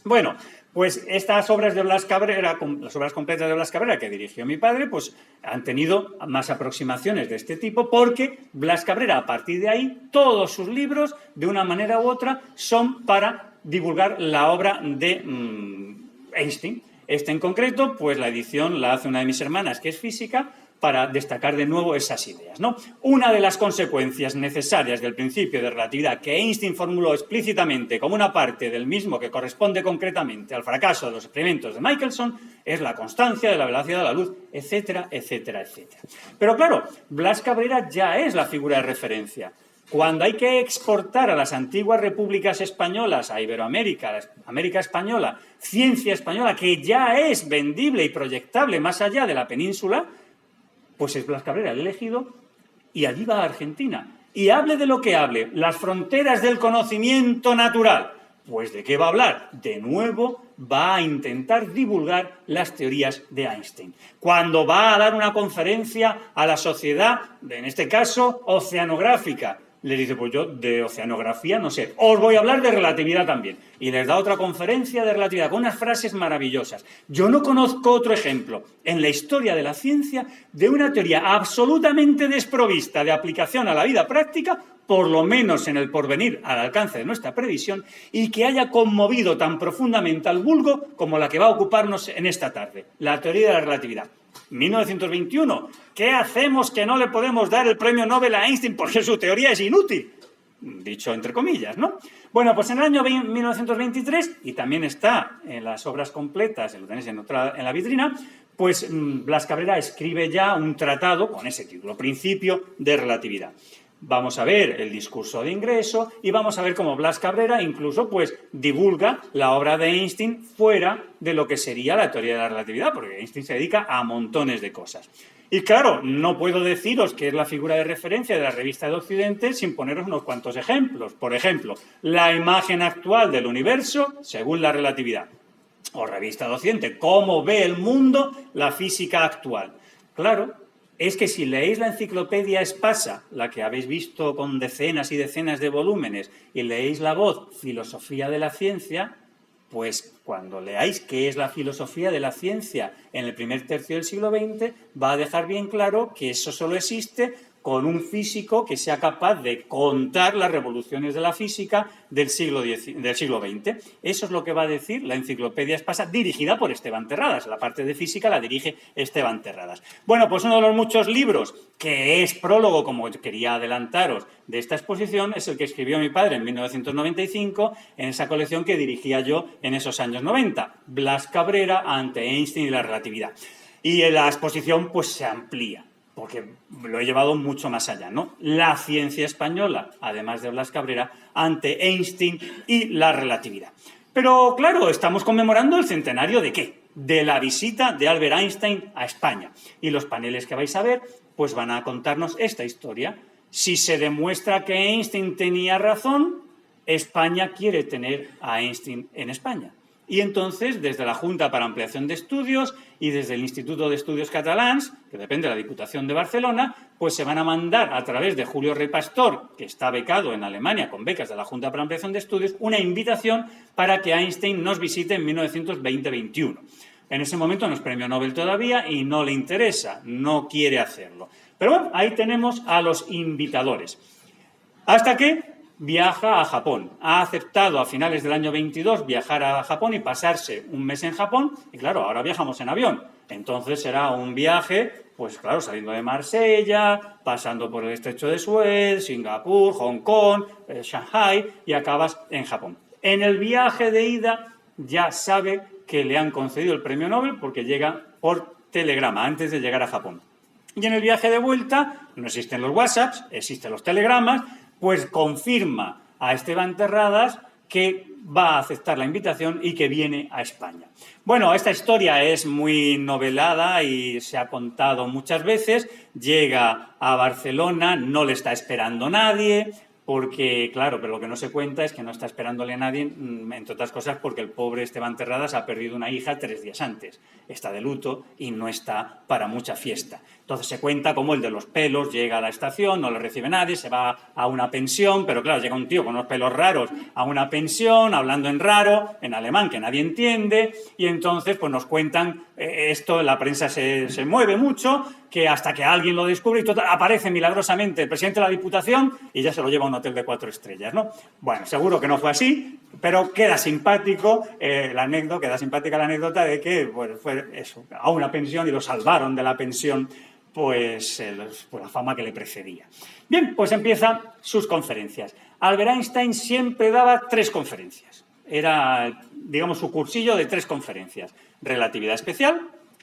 Bueno, pues estas obras de Blas Cabrera, las obras completas de Blas Cabrera que dirigió mi padre, pues han tenido más aproximaciones de este tipo porque Blas Cabrera, a partir de ahí, todos sus libros, de una manera u otra, son para divulgar la obra de Einstein. Este en concreto, pues la edición la hace una de mis hermanas, que es física, para destacar de nuevo esas ideas, ¿no? Una de las consecuencias necesarias del principio de relatividad que Einstein formuló explícitamente como una parte del mismo que corresponde concretamente al fracaso de los experimentos de Michelson es la constancia de la velocidad de la luz, etcétera, etcétera, etcétera. Pero claro, Blas Cabrera ya es la figura de referencia. Cuando hay que exportar a las antiguas repúblicas españolas, a Iberoamérica, a la América española, ciencia española que ya es vendible y proyectable más allá de la península, pues es Blas Cabrera el elegido y allí va a Argentina. Y hable de lo que hable, las fronteras del conocimiento natural. Pues ¿de qué va a hablar? De nuevo va a intentar divulgar las teorías de Einstein. Cuando va a dar una conferencia a la sociedad, en este caso, oceanográfica, le dice, pues yo de oceanografía no sé, os voy a hablar de relatividad también. Y les da otra conferencia de relatividad con unas frases maravillosas. Yo no conozco otro ejemplo en la historia de la ciencia de una teoría absolutamente desprovista de aplicación a la vida práctica, por lo menos en el porvenir al alcance de nuestra previsión, y que haya conmovido tan profundamente al vulgo como la que va a ocuparnos en esta tarde, la teoría de la relatividad. 1921. ¿Qué hacemos que no le podemos dar el premio Nobel a Einstein porque su teoría es inútil? Dicho entre comillas, ¿no? Bueno, pues en el año 1923, y también está en las obras completas, lo tenéis en la vitrina, pues Blas Cabrera escribe ya un tratado con ese título, Principio de Relatividad. Vamos a ver el discurso de ingreso y vamos a ver cómo Blas Cabrera incluso pues divulga la obra de Einstein fuera de lo que sería la teoría de la relatividad, porque Einstein se dedica a montones de cosas. Y claro, no puedo deciros que es la figura de referencia de la revista de Occidente sin poneros unos cuantos ejemplos. Por ejemplo, la imagen actual del universo según la relatividad. O revista de Occidente, cómo ve el mundo la física actual. Claro, es que si leéis la enciclopedia Espasa, la que habéis visto con decenas y decenas de volúmenes, y leéis la voz Filosofía de la Ciencia, pues cuando leáis qué es la filosofía de la ciencia en el primer tercio del siglo XX, va a dejar bien claro que eso solo existe con un físico que sea capaz de contar las revoluciones de la física del siglo XX. Eso es lo que va a decir la enciclopedia Espasa, dirigida por Esteban Terradas. La parte de física la dirige Esteban Terradas. Bueno, pues uno de los muchos libros que es prólogo, como quería adelantaros, de esta exposición es el que escribió mi padre en 1995 en esa colección que dirigía yo en esos años 90, Blas Cabrera ante Einstein y la relatividad. Y la exposición pues se amplía, porque lo he llevado mucho más allá, ¿no? La ciencia española, además de Blas Cabrera, ante Einstein y la relatividad. Pero, claro, estamos conmemorando el centenario ¿de qué? de la visita de Albert Einstein a España. Y los paneles que vais a ver, pues van a contarnos esta historia. Si se demuestra que Einstein tenía razón, España quiere tener a Einstein en España. Y entonces, desde la Junta para Ampliación de Estudios y desde el Instituto de Estudios Catalans, que depende de la Diputación de Barcelona, pues se van a mandar a través de Julio Rey Pastor, que está becado en Alemania con becas de la Junta para Ampliación de Estudios, una invitación para que Einstein nos visite en 1920-21. En ese momento no es premio Nobel todavía y no le interesa, no quiere hacerlo. Pero bueno, ahí tenemos a los invitadores. Hasta que viaja a Japón. Ha aceptado a finales del año 22 viajar a Japón y pasarse un mes en Japón. Y claro, ahora viajamos en avión. Entonces será un viaje, pues claro, saliendo de Marsella, pasando por el Estrecho de Suez, Singapur, Hong Kong, Shanghai y acabas en Japón. En el viaje de ida ya sabe que le han concedido el premio Nobel porque llega por telegrama antes de llegar a Japón. Y en el viaje de vuelta no existen los WhatsApps, existen los telegramas, pues confirma a Esteban Terradas que va a aceptar la invitación y que viene a España. Bueno, esta historia es muy novelada y se ha contado muchas veces. Llega a Barcelona, no le está esperando nadie, porque, claro, pero lo que no se cuenta es que no está esperándole a nadie, entre otras cosas, porque el pobre Esteban Terradas ha perdido una hija 3 días antes. Está de luto y no está para mucha fiesta. Entonces se cuenta como el de los pelos llega a la estación, no le recibe nadie, se va a una pensión, pero claro, llega un tío con unos pelos raros a una pensión, hablando en raro, en alemán, que nadie entiende, y entonces pues nos cuentan esto, la prensa se mueve mucho, que hasta que alguien lo descubre y total, aparece milagrosamente el presidente de la Diputación y ya se lo lleva a un hotel de 4 estrellas, ¿no? Bueno, seguro que no fue así, pero queda simpático queda simpática la anécdota de que pues, fue eso, a una pensión y lo salvaron de la pensión pues por la fama que le precedía. Bien, pues empiezan sus conferencias. Albert Einstein siempre daba 3 conferencias. Era, digamos, su cursillo de 3 conferencias. Relatividad especial,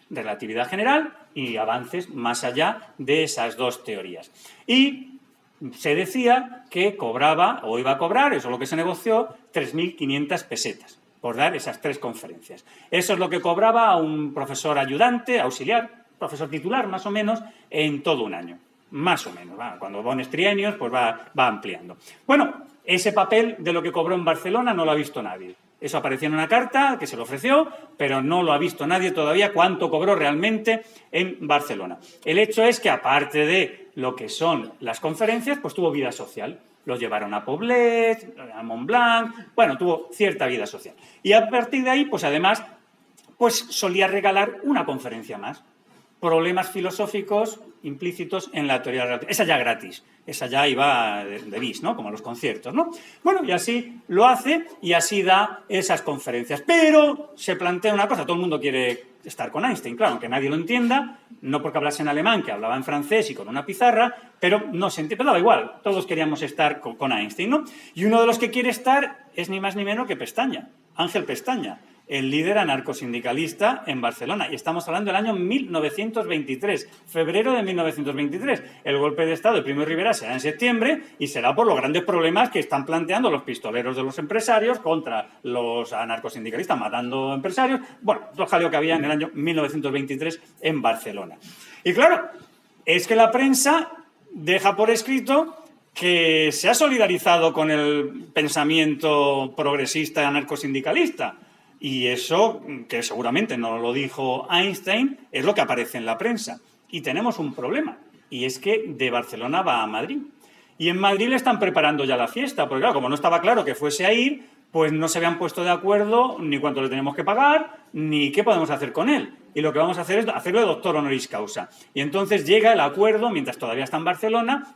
relatividad general y avances más allá de esas 2 teorías. Y se decía que cobraba, o iba a cobrar, eso es lo que se negoció, 3.500 pesetas por dar esas 3 conferencias. Eso es lo que cobraba a un profesor ayudante, auxiliar, profesor titular, más o menos, en todo un año. Más o menos. Cuando van trienios, pues va ampliando. Bueno, ese papel de lo que cobró en Barcelona no lo ha visto nadie. Eso apareció en una carta que se le ofreció, pero no lo ha visto nadie todavía cuánto cobró realmente en Barcelona. El hecho es que, aparte de lo que son las conferencias, pues tuvo vida social. Lo llevaron a Poblet, a Montblanc, bueno, tuvo cierta vida social. Y a partir de ahí, pues además, pues solía regalar una conferencia más. Problemas filosóficos implícitos en la teoría de la relatividad. Esa ya gratis, esa ya iba de bis, ¿no? Como los conciertos, ¿no? Bueno, y así lo hace y así da esas conferencias. Pero se plantea una cosa, todo el mundo quiere estar con Einstein, claro, aunque nadie lo entienda, no porque hablase en alemán, que hablaba en francés y con una pizarra, pero no se entiende, pero daba igual, todos queríamos estar con Einstein, ¿no? Y uno de los que quiere estar es ni más ni menos que Pestaña, Ángel Pestaña, el líder anarcosindicalista en Barcelona. Y estamos hablando del año 1923, febrero de 1923. El golpe de Estado de Primo de Rivera será en septiembre y será por los grandes problemas que están planteando los pistoleros de los empresarios contra los anarcosindicalistas, matando empresarios. Bueno, todo el jaleo que había en el año 1923 en Barcelona. Y claro, es que la prensa deja por escrito que se ha solidarizado con el pensamiento progresista anarcosindicalista. Y eso, que seguramente no lo dijo Einstein, es lo que aparece en la prensa. Y tenemos un problema, y es que de Barcelona va a Madrid. Y en Madrid le están preparando ya la fiesta, porque claro, como no estaba claro que fuese a ir, pues no se habían puesto de acuerdo ni cuánto le tenemos que pagar, ni qué podemos hacer con él. Y lo que vamos a hacer es hacerlo de doctor honoris causa. Y entonces llega el acuerdo, mientras todavía está en Barcelona,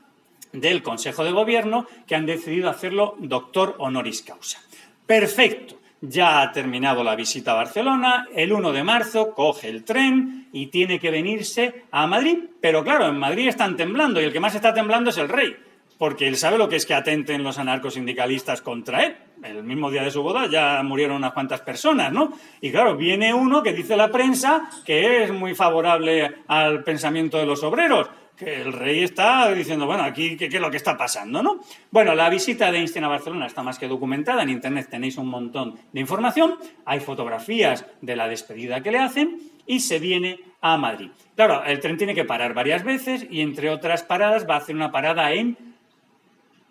del Consejo de Gobierno, que han decidido hacerlo doctor honoris causa. Perfecto. Ya ha terminado la visita a Barcelona, el 1 de marzo coge el tren y tiene que venirse a Madrid. Pero claro, en Madrid están temblando y el que más está temblando es el rey, porque él sabe lo que es que atenten los anarcosindicalistas contra él. El mismo día de su boda ya murieron unas cuantas personas, ¿no? Y claro, viene uno que dice la prensa que es muy favorable al pensamiento de los obreros, que el rey está diciendo, bueno, aquí, ¿qué es lo que está pasando, no? Bueno, la visita de Einstein a Barcelona está más que documentada. En Internet tenéis un montón de información. Hay fotografías de la despedida que le hacen y se viene a Madrid. Claro, el tren tiene que parar varias veces y, entre otras paradas, va a hacer una parada en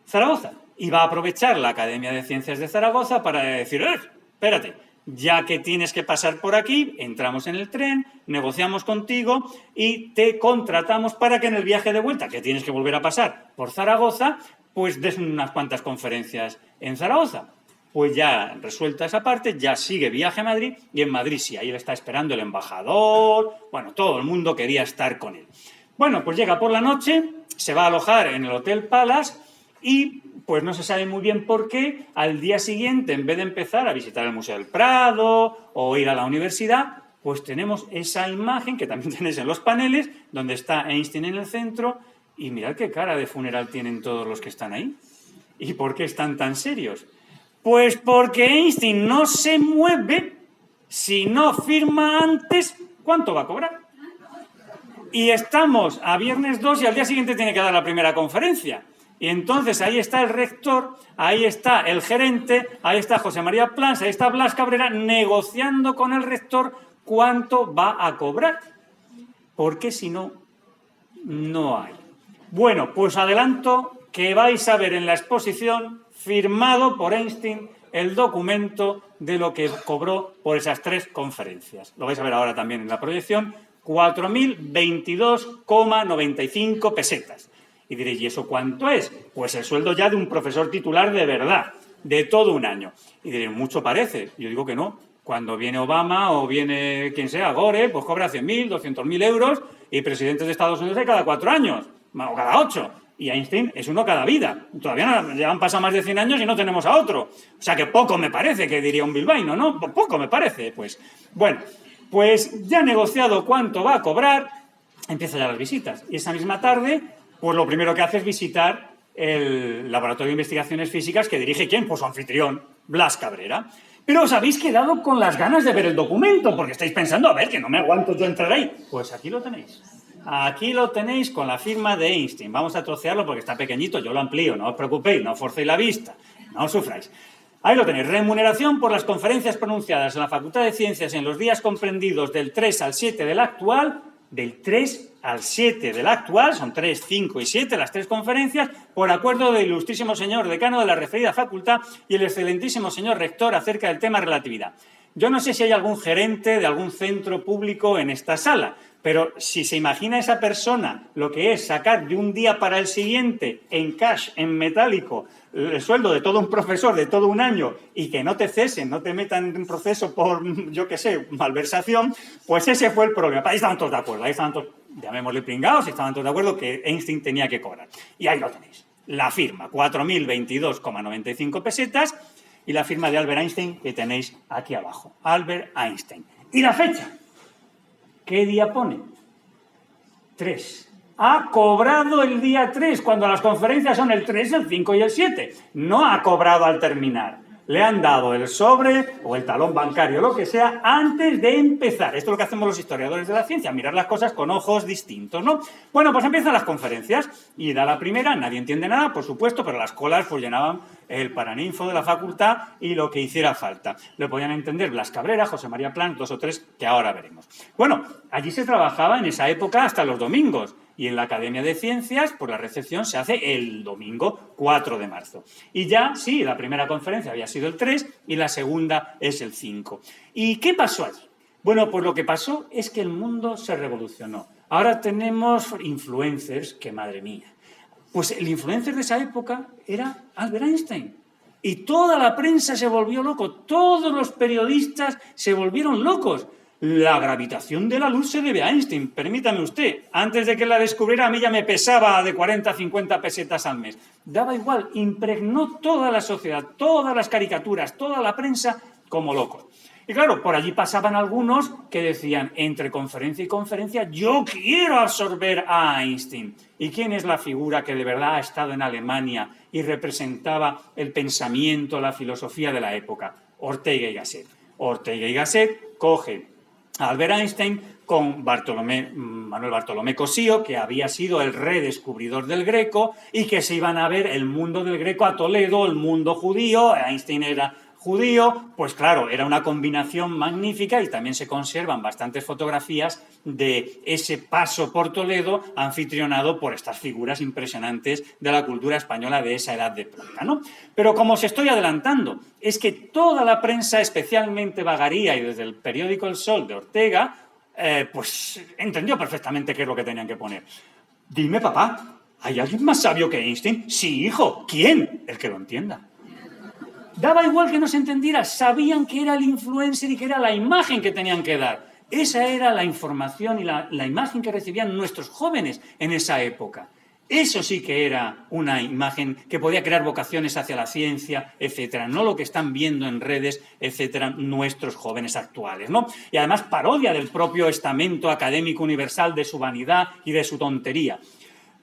Zaragoza. Y va a aprovechar la Academia de Ciencias de Zaragoza para decir, espérate, ya que tienes que pasar por aquí, entramos en el tren, negociamos contigo y te contratamos para que en el viaje de vuelta, que tienes que volver a pasar por Zaragoza, pues des unas cuantas conferencias en Zaragoza. Pues ya resuelta esa parte, ya sigue viaje a Madrid, y en Madrid sí, ahí le está esperando el embajador, bueno, todo el mundo quería estar con él. Bueno, pues llega por la noche, se va a alojar en el Hotel Palace y pues no se sabe muy bien por qué, al día siguiente, en vez de empezar a visitar el Museo del Prado o ir a la universidad, pues tenemos esa imagen que también tenéis en los paneles, donde está Einstein en el centro, y mirad qué cara de funeral tienen todos los que están ahí. ¿Y por qué están tan serios? Pues porque Einstein no se mueve si no firma antes cuánto va a cobrar. Y estamos a viernes 2 y al día siguiente tiene que dar la primera conferencia. Y entonces ahí está el rector, ahí está el gerente, ahí está José María Plans, ahí está Blas Cabrera negociando con el rector cuánto va a cobrar. Porque si no, no hay. Bueno, pues adelanto que vais a ver en la exposición, firmado por Einstein, el documento de lo que cobró por esas 3 conferencias. Lo vais a ver ahora también en la proyección, 4.022,95 pesetas. Y diréis, ¿y eso cuánto es? Pues el sueldo ya de un profesor titular de verdad, de todo un año. Y diréis, mucho parece. Yo digo que no. Cuando viene Obama o viene quien sea, Gore, pues cobra 100.000, 200.000 euros, y presidentes de Estados Unidos hay cada 4 años, o cada 8. Y Einstein es uno cada vida. Todavía no, ya han pasado más de 100 años y no tenemos a otro. O sea que poco me parece, que diría un bilbaíno, ¿no? Poco me parece, pues. Bueno, pues ya negociado cuánto va a cobrar, empiezan ya las visitas. Y esa misma tarde, pues lo primero que hace es visitar el Laboratorio de Investigaciones Físicas que dirige ¿quién? Pues su anfitrión, Blas Cabrera. Pero os habéis quedado con las ganas de ver el documento, porque estáis pensando, a ver, que no me aguanto yo entrar ahí. Pues aquí lo tenéis. Aquí lo tenéis con la firma de Einstein. Vamos a trocearlo porque está pequeñito, yo lo amplío, no os preocupéis, no forcéis la vista, no os sufráis. Ahí lo tenéis, remuneración por las conferencias pronunciadas en la Facultad de Ciencias en los días comprendidos del 3 al 7 del actual, del 3 al 7 del actual, son 3, 5 y 7 las 3 conferencias, por acuerdo del ilustrísimo señor decano de la referida facultad y el excelentísimo señor rector acerca del tema relatividad. Yo no sé si hay algún gerente de algún centro público en esta sala, pero si se imagina esa persona lo que es sacar de un día para el siguiente en cash, en metálico, el sueldo de todo un profesor de todo un año y que no te cesen, no te metan en un proceso por, yo qué sé, malversación, pues ese fue el problema. Ahí estaban todos de acuerdo, ahí estaban todos, llamémosle pringados, y estaban todos de acuerdo que Einstein tenía que cobrar. Y ahí lo tenéis, la firma, 4.022,95 pesetas, y la firma de Albert Einstein que tenéis aquí abajo, Albert Einstein. ¿Y la fecha? ¿Qué día pone? 3. Ha cobrado el día 3, cuando las conferencias son el 3, el 5 y el 7. No ha cobrado al terminar. Le han dado el sobre o el talón bancario, lo que sea, antes de empezar. Esto es lo que hacemos los historiadores de la ciencia, mirar las cosas con ojos distintos, ¿no? Bueno, pues empiezan las conferencias y da la primera, nadie entiende nada, por supuesto, pero las colas pues llenaban el paraninfo de la facultad y lo que hiciera falta. Lo podían entender Blas Cabrera, José María Plans, 2 o 3 que ahora veremos. Bueno, allí se trabajaba en esa época hasta los domingos. Y en la Academia de Ciencias, pues la recepción se hace el domingo 4 de marzo. Y ya, sí, la primera conferencia había sido el 3 y la segunda es el 5. ¿Y qué pasó allí? Bueno, pues lo que pasó es que el mundo se revolucionó. Ahora tenemos influencers, que madre mía. Pues el influencer de esa época era Albert Einstein. Y toda la prensa se volvió loco, todos los periodistas se volvieron locos. La gravitación de la luz se debe a Einstein, permítame usted. Antes de que la descubriera, a mí ya me pesaba de 40 a 50 pesetas al mes. Daba igual, impregnó toda la sociedad, todas las caricaturas, toda la prensa como locos. Y claro, por allí pasaban algunos que decían, entre conferencia y conferencia, yo quiero absorber a Einstein. ¿Y quién es la figura que de verdad ha estado en Alemania y representaba el pensamiento, la filosofía de la época? Ortega y Gasset. Ortega y Gasset coge a Albert Einstein con Manuel Bartolomé Cosío, que había sido el redescubridor del Greco, y que se iban a ver el mundo del Greco a Toledo, el mundo judío. Einstein era judío, pues claro, era una combinación magnífica, y también se conservan bastantes fotografías de ese paso por Toledo anfitrionado por estas figuras impresionantes de la cultura española de esa edad de plata, ¿no? Pero como os estoy adelantando, es que toda la prensa, especialmente Bagaría y desde el periódico El Sol de Ortega, pues entendió perfectamente qué es lo que tenían que poner. Dime, papá, ¿hay alguien más sabio que Einstein? Sí, hijo. ¿Quién? El que lo entienda. Daba igual que no se entendiera, sabían que era el influencer y que era la imagen que tenían que dar. Esa era la información y la imagen que recibían nuestros jóvenes en esa época. Eso sí que era una imagen que podía crear vocaciones hacia la ciencia, etcétera, no lo que están viendo en redes, etcétera, nuestros jóvenes actuales, ¿no? Y además parodia del propio estamento académico universal de su vanidad y de su tontería.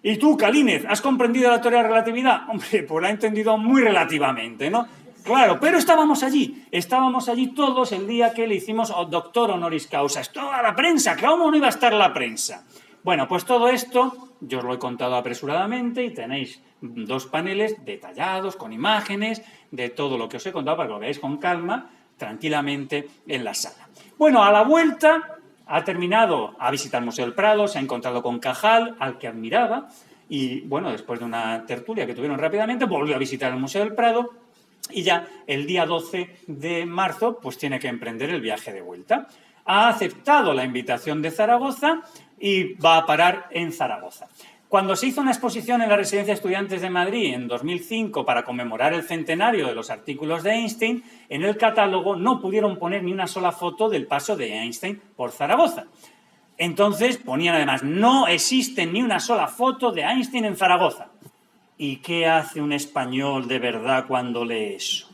¿Y tú, Calínez, has comprendido la teoría de la relatividad? Hombre, pues la he entendido muy relativamente, ¿no? Claro, pero estábamos allí todos el día que le hicimos doctor honoris causa. Toda la prensa, ¿cómo no iba a estar la prensa? Bueno, pues todo esto yo os lo he contado apresuradamente y tenéis 2 paneles detallados, con imágenes, de todo lo que os he contado para que lo veáis con calma, tranquilamente en la sala. Bueno, a la vuelta ha terminado, ha visitado el Museo del Prado, se ha encontrado con Cajal, al que admiraba, y bueno, después de una tertulia que tuvieron rápidamente, volvió a visitar el Museo del Prado, y ya el día 12 de marzo pues tiene que emprender el viaje de vuelta. Ha aceptado la invitación de Zaragoza y va a parar en Zaragoza. Cuando se hizo una exposición en la Residencia de Estudiantes de Madrid en 2005 para conmemorar el centenario de los artículos de Einstein, en el catálogo no pudieron poner ni una sola foto del paso de Einstein por Zaragoza. Entonces ponían además, no existe ni una sola foto de Einstein en Zaragoza. ¿Y qué hace un español de verdad cuando lee eso?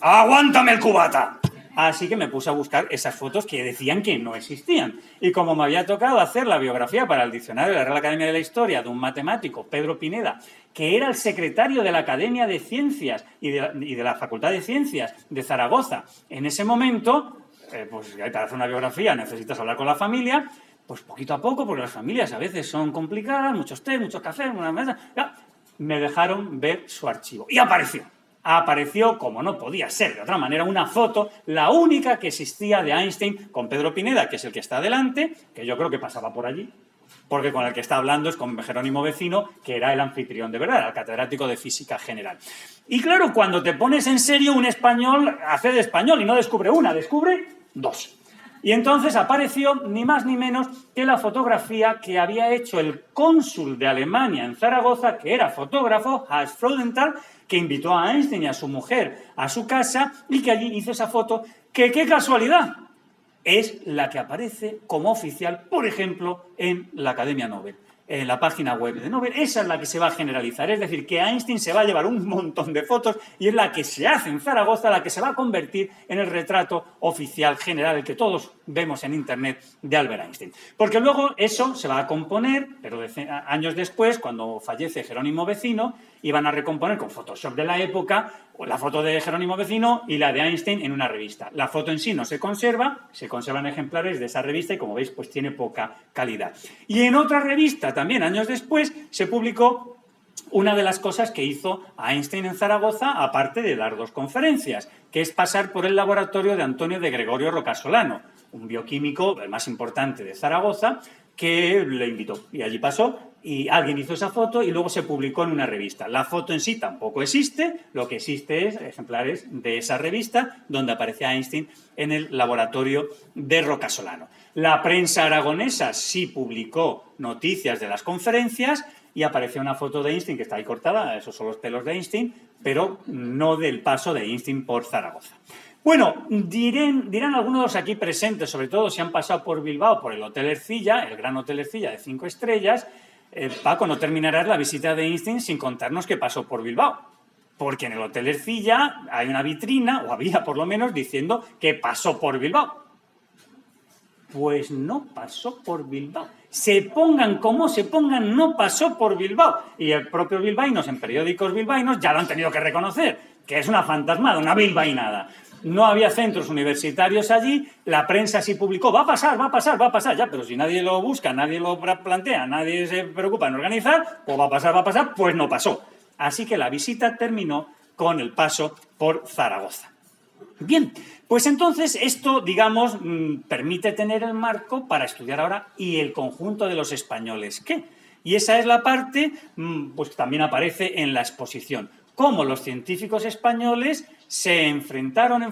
¡Aguántame el cubata! Así que me puse a buscar esas fotos que decían que no existían. Y como me había tocado hacer la biografía para el diccionario de la Real Academia de la Historia de un matemático, Pedro Pineda, que era el secretario de la Academia de Ciencias y de la Facultad de Ciencias de Zaragoza, en ese momento, pues para hacer una biografía necesitas hablar con la familia. Pues poquito a poco, porque las familias a veces son complicadas, muchos té, muchos cafés, una mesa, ya, me dejaron ver su archivo. Y apareció, como no podía ser de otra manera, una foto, la única que existía de Einstein con Pedro Pineda, que es el que está delante, que yo creo que pasaba por allí, porque con el que está hablando es con Jerónimo Vecino, que era el anfitrión de verdad, el catedrático de Física General. Y claro, cuando te pones en serio, un español hace de español y no descubre una, descubre 2. Y entonces apareció ni más ni menos que la fotografía que había hecho el cónsul de Alemania en Zaragoza, que era fotógrafo, Hans Freudenthal, que invitó a Einstein y a su mujer a su casa y que allí hizo esa foto, que qué casualidad, es la que aparece como oficial, por ejemplo, en la Academia Nobel. En la página web de Nobel, esa es la que se va a generalizar, es decir, que Einstein se va a llevar un montón de fotos y es la que se hace en Zaragoza, la que se va a convertir en el retrato oficial general, el que todos vemos en Internet de Albert Einstein. Porque luego eso se va a componer, pero años después, cuando fallece Jerónimo Vecino, iban a recomponer con Photoshop de la época la foto de Jerónimo Vecino y la de Einstein en una revista. La foto en sí no se conservan ejemplares de esa revista y, como veis, pues tiene poca calidad. Y en otra revista, también años después, se publicó una de las cosas que hizo Einstein en Zaragoza, aparte de dar 2 conferencias, que es pasar por el laboratorio de Antonio de Gregorio Rocasolano, un bioquímico, el más importante de Zaragoza, que le invitó. Y allí pasó, y alguien hizo esa foto y luego se publicó en una revista. La foto en sí tampoco existe, lo que existe es ejemplares de esa revista donde aparece Einstein en el laboratorio de Rocasolano. La prensa aragonesa sí publicó noticias de las conferencias y apareció una foto de Einstein que está ahí cortada, esos son los pelos de Einstein, pero no del paso de Einstein por Zaragoza. Bueno, dirán algunos de los aquí presentes, sobre todo si han pasado por Bilbao, por el Hotel Ercilla, el gran Hotel Ercilla de 5 estrellas, Paco, no terminarás la visita de Einstein sin contarnos qué pasó por Bilbao. Porque en el Hotel Ercilla hay una vitrina, o había por lo menos, diciendo que pasó por Bilbao. Pues no pasó por Bilbao. Se pongan como se pongan, no pasó por Bilbao. Y el propio bilbaínos, en periódicos bilbaínos, ya lo han tenido que reconocer, que es una fantasmada, una bilbainada. No había centros universitarios allí, la prensa sí publicó, va a pasar, va a pasar, va a pasar, ya, pero si nadie lo busca, nadie lo plantea, nadie se preocupa en organizar, pues va a pasar, pues no pasó. Así que la visita terminó con el paso por Zaragoza. Bien, pues entonces esto, digamos, permite tener el marco para estudiar ahora y el conjunto de los españoles. ¿Qué? Y esa es la parte, pues que también aparece en la exposición. Cómo los científicos españoles se enfrentaron,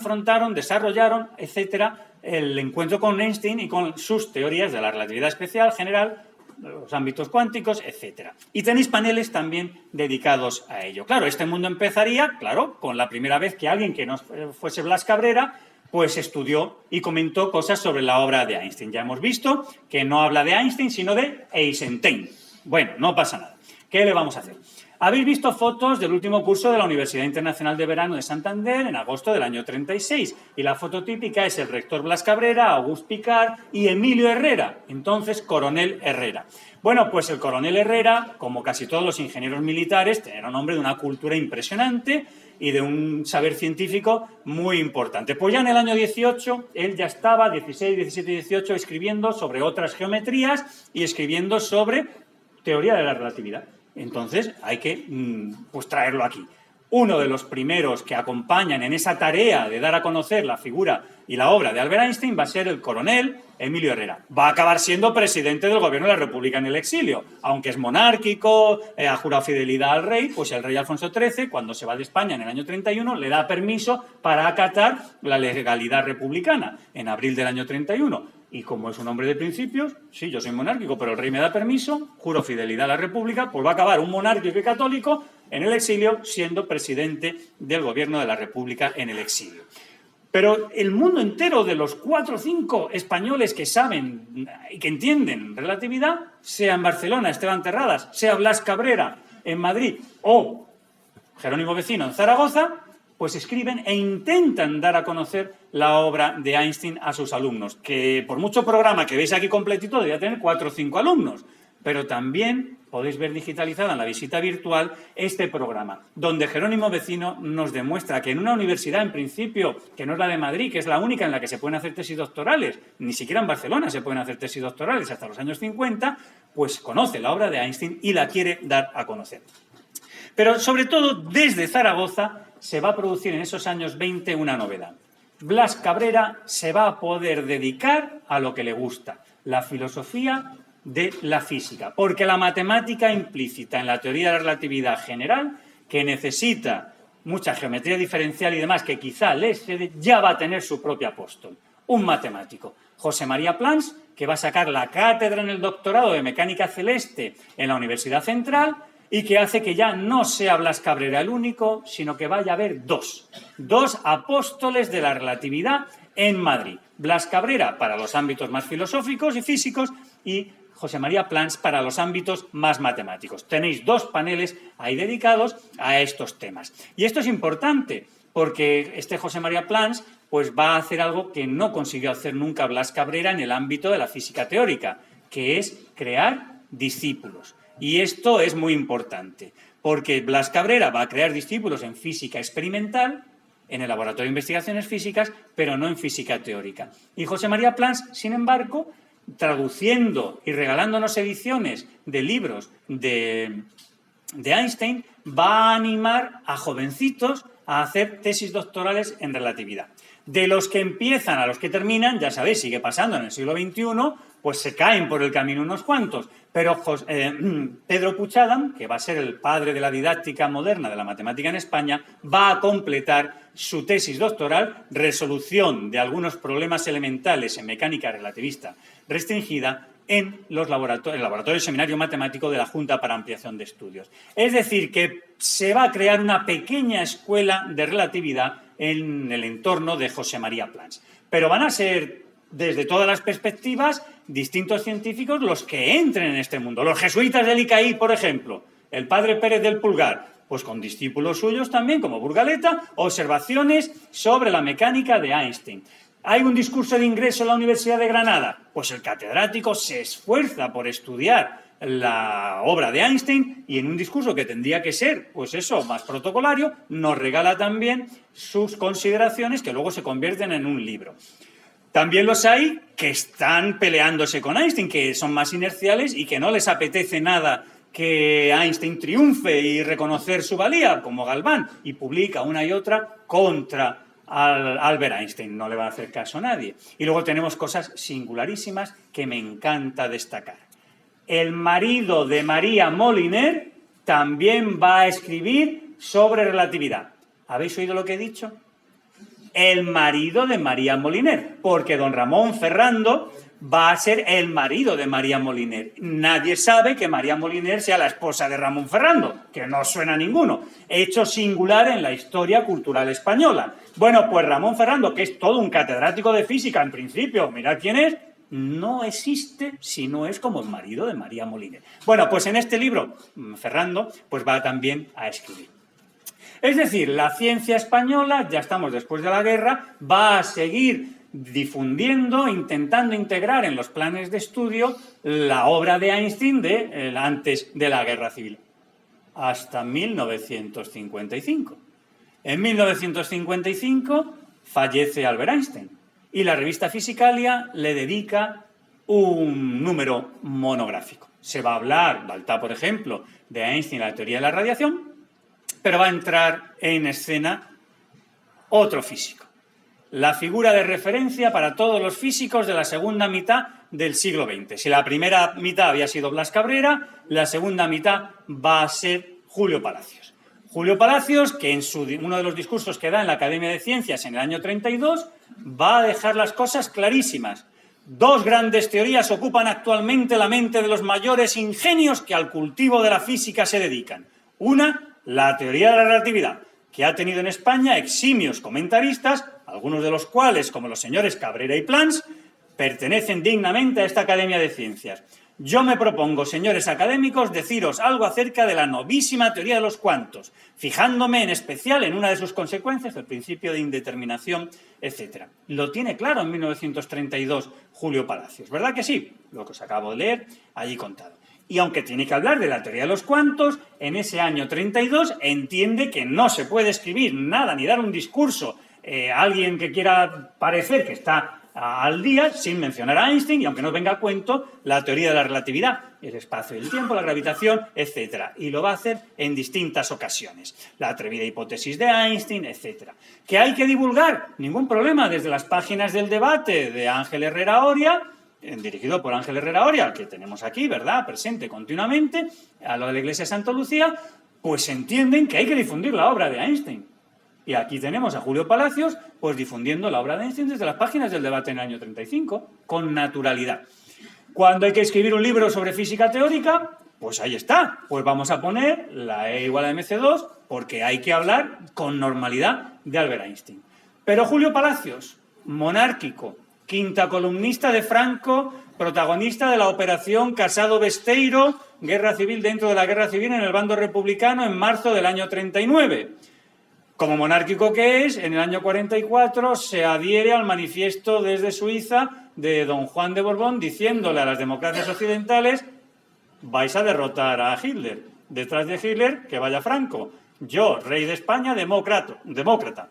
desarrollaron, etcétera, el encuentro con Einstein y con sus teorías de la relatividad especial general, los ámbitos cuánticos, etcétera. Y tenéis paneles también dedicados a ello. Claro, este mundo empezaría, claro, con la primera vez que alguien que no fuese Blas Cabrera, pues estudió y comentó cosas sobre la obra de Einstein. Ya hemos visto que no habla de Einstein, sino de Eisenstein. Bueno, no pasa nada. ¿Qué le vamos a hacer? Habéis visto fotos del último curso de la Universidad Internacional de Verano de Santander en agosto del año 36 y la foto típica es el rector Blas Cabrera, Auguste Piccard y Emilio Herrera, entonces coronel Herrera. Bueno, pues el coronel Herrera, como casi todos los ingenieros militares, era un hombre de una cultura impresionante y de un saber científico muy importante. Pues ya en el año 18, él ya estaba, 16, 17 y 18, escribiendo sobre otras geometrías y escribiendo sobre teoría de la relatividad. Entonces hay que pues traerlo aquí. Uno de los primeros que acompañan en esa tarea de dar a conocer la figura y la obra de Albert Einstein va a ser el coronel Emilio Herrera. Va a acabar siendo presidente del gobierno de la República en el exilio. Aunque es monárquico, ha jurado fidelidad al rey, pues el rey Alfonso XIII, cuando se va de España en el año 31, le da permiso para acatar la legalidad republicana en abril del año 31. Y como es un hombre de principios, sí, yo soy monárquico, pero el rey me da permiso, juro fidelidad a la República, pues va a acabar un monárquico y católico en el exilio siendo presidente del gobierno de la República en el exilio. Pero el mundo entero de los 4 o 5 españoles que saben y que entienden relatividad, sea en Barcelona, Esteban Terradas, sea Blas Cabrera en Madrid o Jerónimo Vecino en Zaragoza, pues escriben e intentan dar a conocer la obra de Einstein a sus alumnos, que por mucho programa que veis aquí completito debería tener 4 o 5 alumnos, pero también podéis ver digitalizada en la visita virtual este programa, donde Jerónimo Vecino nos demuestra que en una universidad, en principio, que no es la de Madrid, que es la única en la que se pueden hacer tesis doctorales, ni siquiera en Barcelona se pueden hacer tesis doctorales hasta los años 50, pues conoce la obra de Einstein y la quiere dar a conocer. Pero sobre todo desde Zaragoza se va a producir en esos años 20 una novedad. Blas Cabrera se va a poder dedicar a lo que le gusta, la filosofía de la física, porque la matemática implícita en la teoría de la relatividad general, que necesita mucha geometría diferencial y demás, que quizá le excede, ya va a tener su propio apóstol, un matemático, José María Plans, que va a sacar la cátedra en el doctorado de Mecánica Celeste en la Universidad Central y que hace que ya no sea Blas Cabrera el único, sino que vaya a haber dos apóstoles de la relatividad en Madrid. Blas Cabrera para los ámbitos más filosóficos y físicos y José María Plans para los ámbitos más matemáticos. Tenéis 2 paneles ahí dedicados a estos temas. Y esto es importante porque este José María Plans pues va a hacer algo que no consiguió hacer nunca Blas Cabrera en el ámbito de la física teórica, que es crear discípulos. Y esto es muy importante, porque Blas Cabrera va a crear discípulos en física experimental, en el Laboratorio de Investigaciones Físicas, pero no en física teórica. Y José María Plans, sin embargo, traduciendo y regalándonos ediciones de libros de Einstein, va a animar a jovencitos a hacer tesis doctorales en relatividad. De los que empiezan a los que terminan, ya sabéis, sigue pasando en el siglo XXI, pues se caen por el camino unos cuantos. Pero Pedro Puigdemont, que va a ser el padre de la didáctica moderna de la matemática en España, va a completar su tesis doctoral, resolución de algunos problemas elementales en mecánica relativista restringida, en el laboratorio de seminario matemático de la Junta para Ampliación de Estudios. Es decir, que se va a crear una pequeña escuela de relatividad en el entorno de José María Plans. Pero van a ser, desde todas las perspectivas, distintos científicos los que entren en este mundo. Los jesuitas del ICAI, por ejemplo, el padre Pérez del Pulgar, pues con discípulos suyos también, como Burgaleta, observaciones sobre la mecánica de Einstein. ¿Hay un discurso de ingreso en la Universidad de Granada? Pues el catedrático se esfuerza por estudiar la obra de Einstein y en un discurso que tendría que ser, pues eso, más protocolario, nos regala también sus consideraciones que luego se convierten en un libro. También los hay que están peleándose con Einstein, que son más inerciales y que no les apetece nada que Einstein triunfe y reconocer su valía, como Galván, y publica una y otra contra Albert Einstein. No le va a hacer caso a nadie. Y luego tenemos cosas singularísimas que me encanta destacar. El marido de María Moliner también va a escribir sobre relatividad. ¿Habéis oído lo que he dicho? El marido de María Moliner, porque don Ramón Ferrando va a ser el marido de María Moliner. Nadie sabe que María Moliner sea la esposa de Ramón Ferrando, que no suena a ninguno. Hecho singular en la historia cultural española. Bueno, pues Ramón Ferrando, que es todo un catedrático de física en principio, mirad quién es, no existe si no es como el marido de María Moliner. Bueno, pues en este libro, Ferrando, pues va también a escribir. Es decir, la ciencia española, ya estamos después de la guerra, va a seguir difundiendo, intentando integrar en los planes de estudio la obra de Einstein de antes de la Guerra Civil, hasta 1955. En 1955 fallece Albert Einstein y la revista Physicalia le dedica un número monográfico. Se va a hablar, por ejemplo, de Einstein y la teoría de la radiación, pero va a entrar en escena otro físico. La figura de referencia para todos los físicos de la segunda mitad del siglo XX. Si la primera mitad había sido Blas Cabrera, la segunda mitad va a ser Julio Palacios. Julio Palacios, que en uno de los discursos que da en la Academia de Ciencias en el año 32, va a dejar las cosas clarísimas. Dos grandes teorías ocupan actualmente la mente de los mayores ingenios que al cultivo de la física se dedican. Una, la teoría de la relatividad, que ha tenido en España eximios comentaristas, algunos de los cuales, como los señores Cabrera y Plans, pertenecen dignamente a esta Academia de Ciencias. Yo me propongo, señores académicos, deciros algo acerca de la novísima teoría de los cuantos, fijándome en especial en una de sus consecuencias, el principio de indeterminación, etc. Lo tiene claro en 1932 Julio Palacios, ¿verdad que sí? Lo que os acabo de leer, allí contado. Y aunque tiene que hablar de la teoría de los cuantos, en ese año 32 entiende que no se puede escribir nada ni dar un discurso a alguien que quiera parecer que está al día sin mencionar a Einstein y aunque no venga a cuento la teoría de la relatividad, el espacio y el tiempo, la gravitación, etc. Y lo va a hacer en distintas ocasiones. La atrevida hipótesis de Einstein, etc. ¿Que hay que divulgar? Ningún problema. Desde las páginas del debate de Ángel Herrera Oria, dirigido por Ángel Herrera Oria, que tenemos aquí, ¿verdad?, presente continuamente, a lo de la Iglesia de Santa Lucía, pues entienden que hay que difundir la obra de Einstein. Y aquí tenemos a Julio Palacios, pues difundiendo la obra de Einstein desde las páginas del debate en el año 35, con naturalidad. Cuando hay que escribir un libro sobre física teórica, pues ahí está. Pues vamos a poner la E igual a mc2, porque hay que hablar con normalidad de Albert Einstein. Pero Julio Palacios, monárquico, quinta columnista de Franco, protagonista de la operación Casado-Besteiro, guerra civil dentro de la guerra civil en el bando republicano en marzo del año 39. Como monárquico que es, en el año 44 se adhiere al manifiesto desde Suiza de don Juan de Borbón diciéndole a las democracias occidentales: vais a derrotar a Hitler, detrás de Hitler que vaya Franco. Yo, rey de España, demócrata.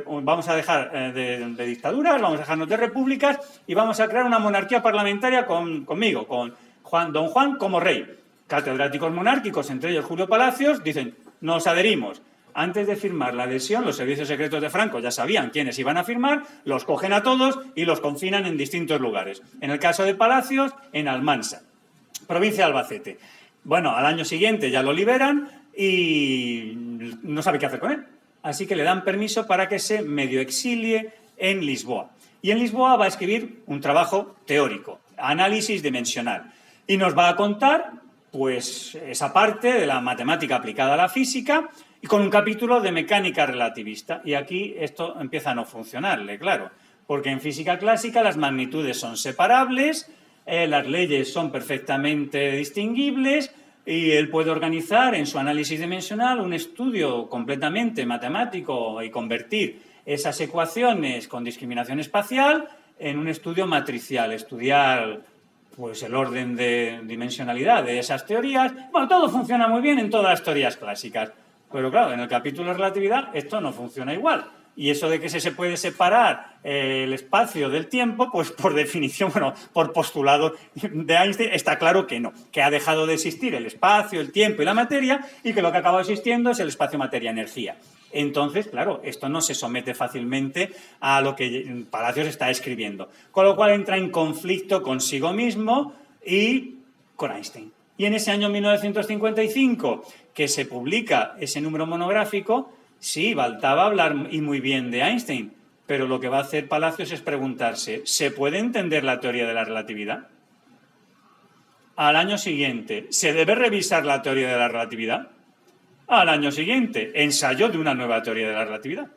Vamos a dejar de dictaduras, vamos a dejarnos de repúblicas y vamos a crear una monarquía parlamentaria conmigo, con don Juan como rey. Catedráticos monárquicos, entre ellos Julio Palacios, dicen: nos adherimos. Antes de firmar la adhesión, los servicios secretos de Franco ya sabían quiénes iban a firmar, los cogen a todos y los confinan en distintos lugares. En el caso de Palacios, en Almansa, provincia de Albacete. Bueno, al año siguiente ya lo liberan y no sabe qué hacer con él. Así que le dan permiso para que se medio exilie en Lisboa. Y en Lisboa va a escribir un trabajo teórico, análisis dimensional. Y nos va a contar, pues, esa parte de la matemática aplicada a la física y con un capítulo de mecánica relativista. Y aquí esto empieza a no funcionarle, claro, porque en física clásica las magnitudes son separables, las leyes son perfectamente distinguibles y él puede organizar en su análisis dimensional un estudio completamente matemático y convertir esas ecuaciones con discriminación espacial en un estudio matricial, estudiar pues el orden de dimensionalidad de esas teorías. Bueno, todo funciona muy bien en todas las teorías clásicas. Pero claro, en el capítulo de relatividad esto no funciona igual. Y eso de que se puede separar el espacio del tiempo, pues por definición, bueno, por postulado de Einstein, está claro que no, que ha dejado de existir el espacio, el tiempo y la materia, y que lo que acaba existiendo es el espacio-materia-energía. Entonces, claro, esto no se somete fácilmente a lo que Palacios está escribiendo, con lo cual entra en conflicto consigo mismo y con Einstein. Y en ese año 1955, que se publica ese número monográfico, sí, faltaba hablar y muy bien de Einstein, pero lo que va a hacer Palacios es preguntarse, ¿se puede entender la teoría de la relatividad? Al año siguiente, ¿se debe revisar la teoría de la relatividad? Al año siguiente, ensayo de una nueva teoría de la relatividad.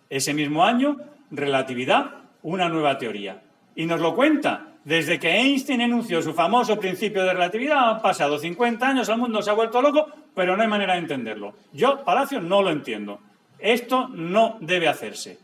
Ese mismo año, relatividad, una nueva teoría. Y nos lo cuenta. Desde que Einstein enunció su famoso principio de relatividad, han pasado 50 años, el mundo se ha vuelto loco, pero no hay manera de entenderlo. Yo, Palacios, no lo entiendo. Esto no debe hacerse.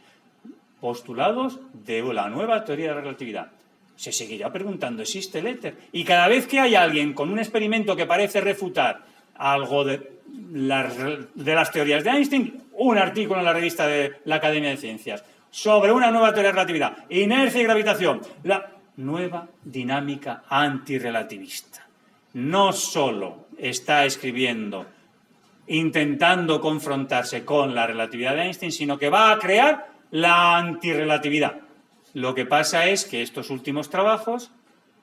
Postulados de la nueva teoría de la relatividad. Se seguirá preguntando, ¿existe el éter? Y cada vez que hay alguien con un experimento que parece refutar algo de las teorías de Einstein, un artículo en la revista de la Academia de Ciencias sobre una nueva teoría de relatividad, inercia y gravitación, la nueva dinámica antirrelativista. No solo está escribiendo intentando confrontarse con la relatividad de Einstein, sino que va a crear la antirrelatividad. Lo que pasa es que estos últimos trabajos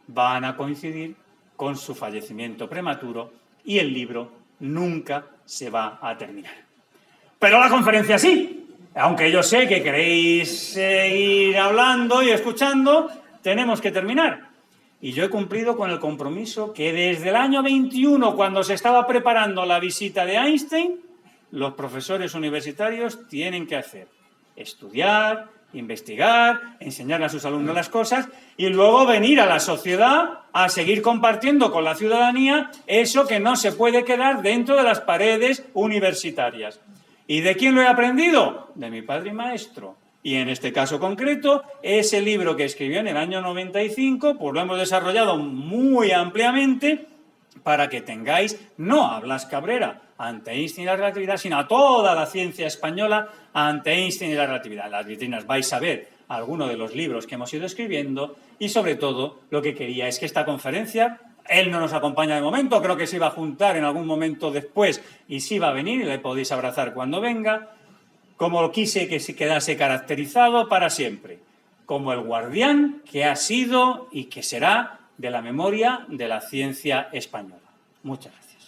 van a coincidir con su fallecimiento prematuro y el libro nunca se va a terminar. Pero la conferencia sí. Aunque yo sé que queréis seguir hablando y escuchando, tenemos que terminar. Y yo he cumplido con el compromiso que desde el año 21, cuando se estaba preparando la visita de Einstein, los profesores universitarios tienen que hacer. Estudiar, investigar, enseñar a sus alumnos las cosas y luego venir a la sociedad a seguir compartiendo con la ciudadanía eso que no se puede quedar dentro de las paredes universitarias. ¿Y de quién lo he aprendido? De mi padre y maestro. Y en este caso concreto, ese libro que escribió en el año 95, pues lo hemos desarrollado muy ampliamente para que tengáis no a Blas Cabrera ante Einstein y la relatividad, sino a toda la ciencia española ante Einstein y la relatividad. En las vitrinas vais a ver algunos de los libros que hemos ido escribiendo y sobre todo lo que quería es que esta conferencia, él no nos acompaña de momento, creo que se iba a juntar en algún momento después y sí va a venir y le podéis abrazar cuando venga, como quise que se quedase caracterizado para siempre, como el guardián que ha sido y que será de la memoria de la ciencia española. Muchas gracias.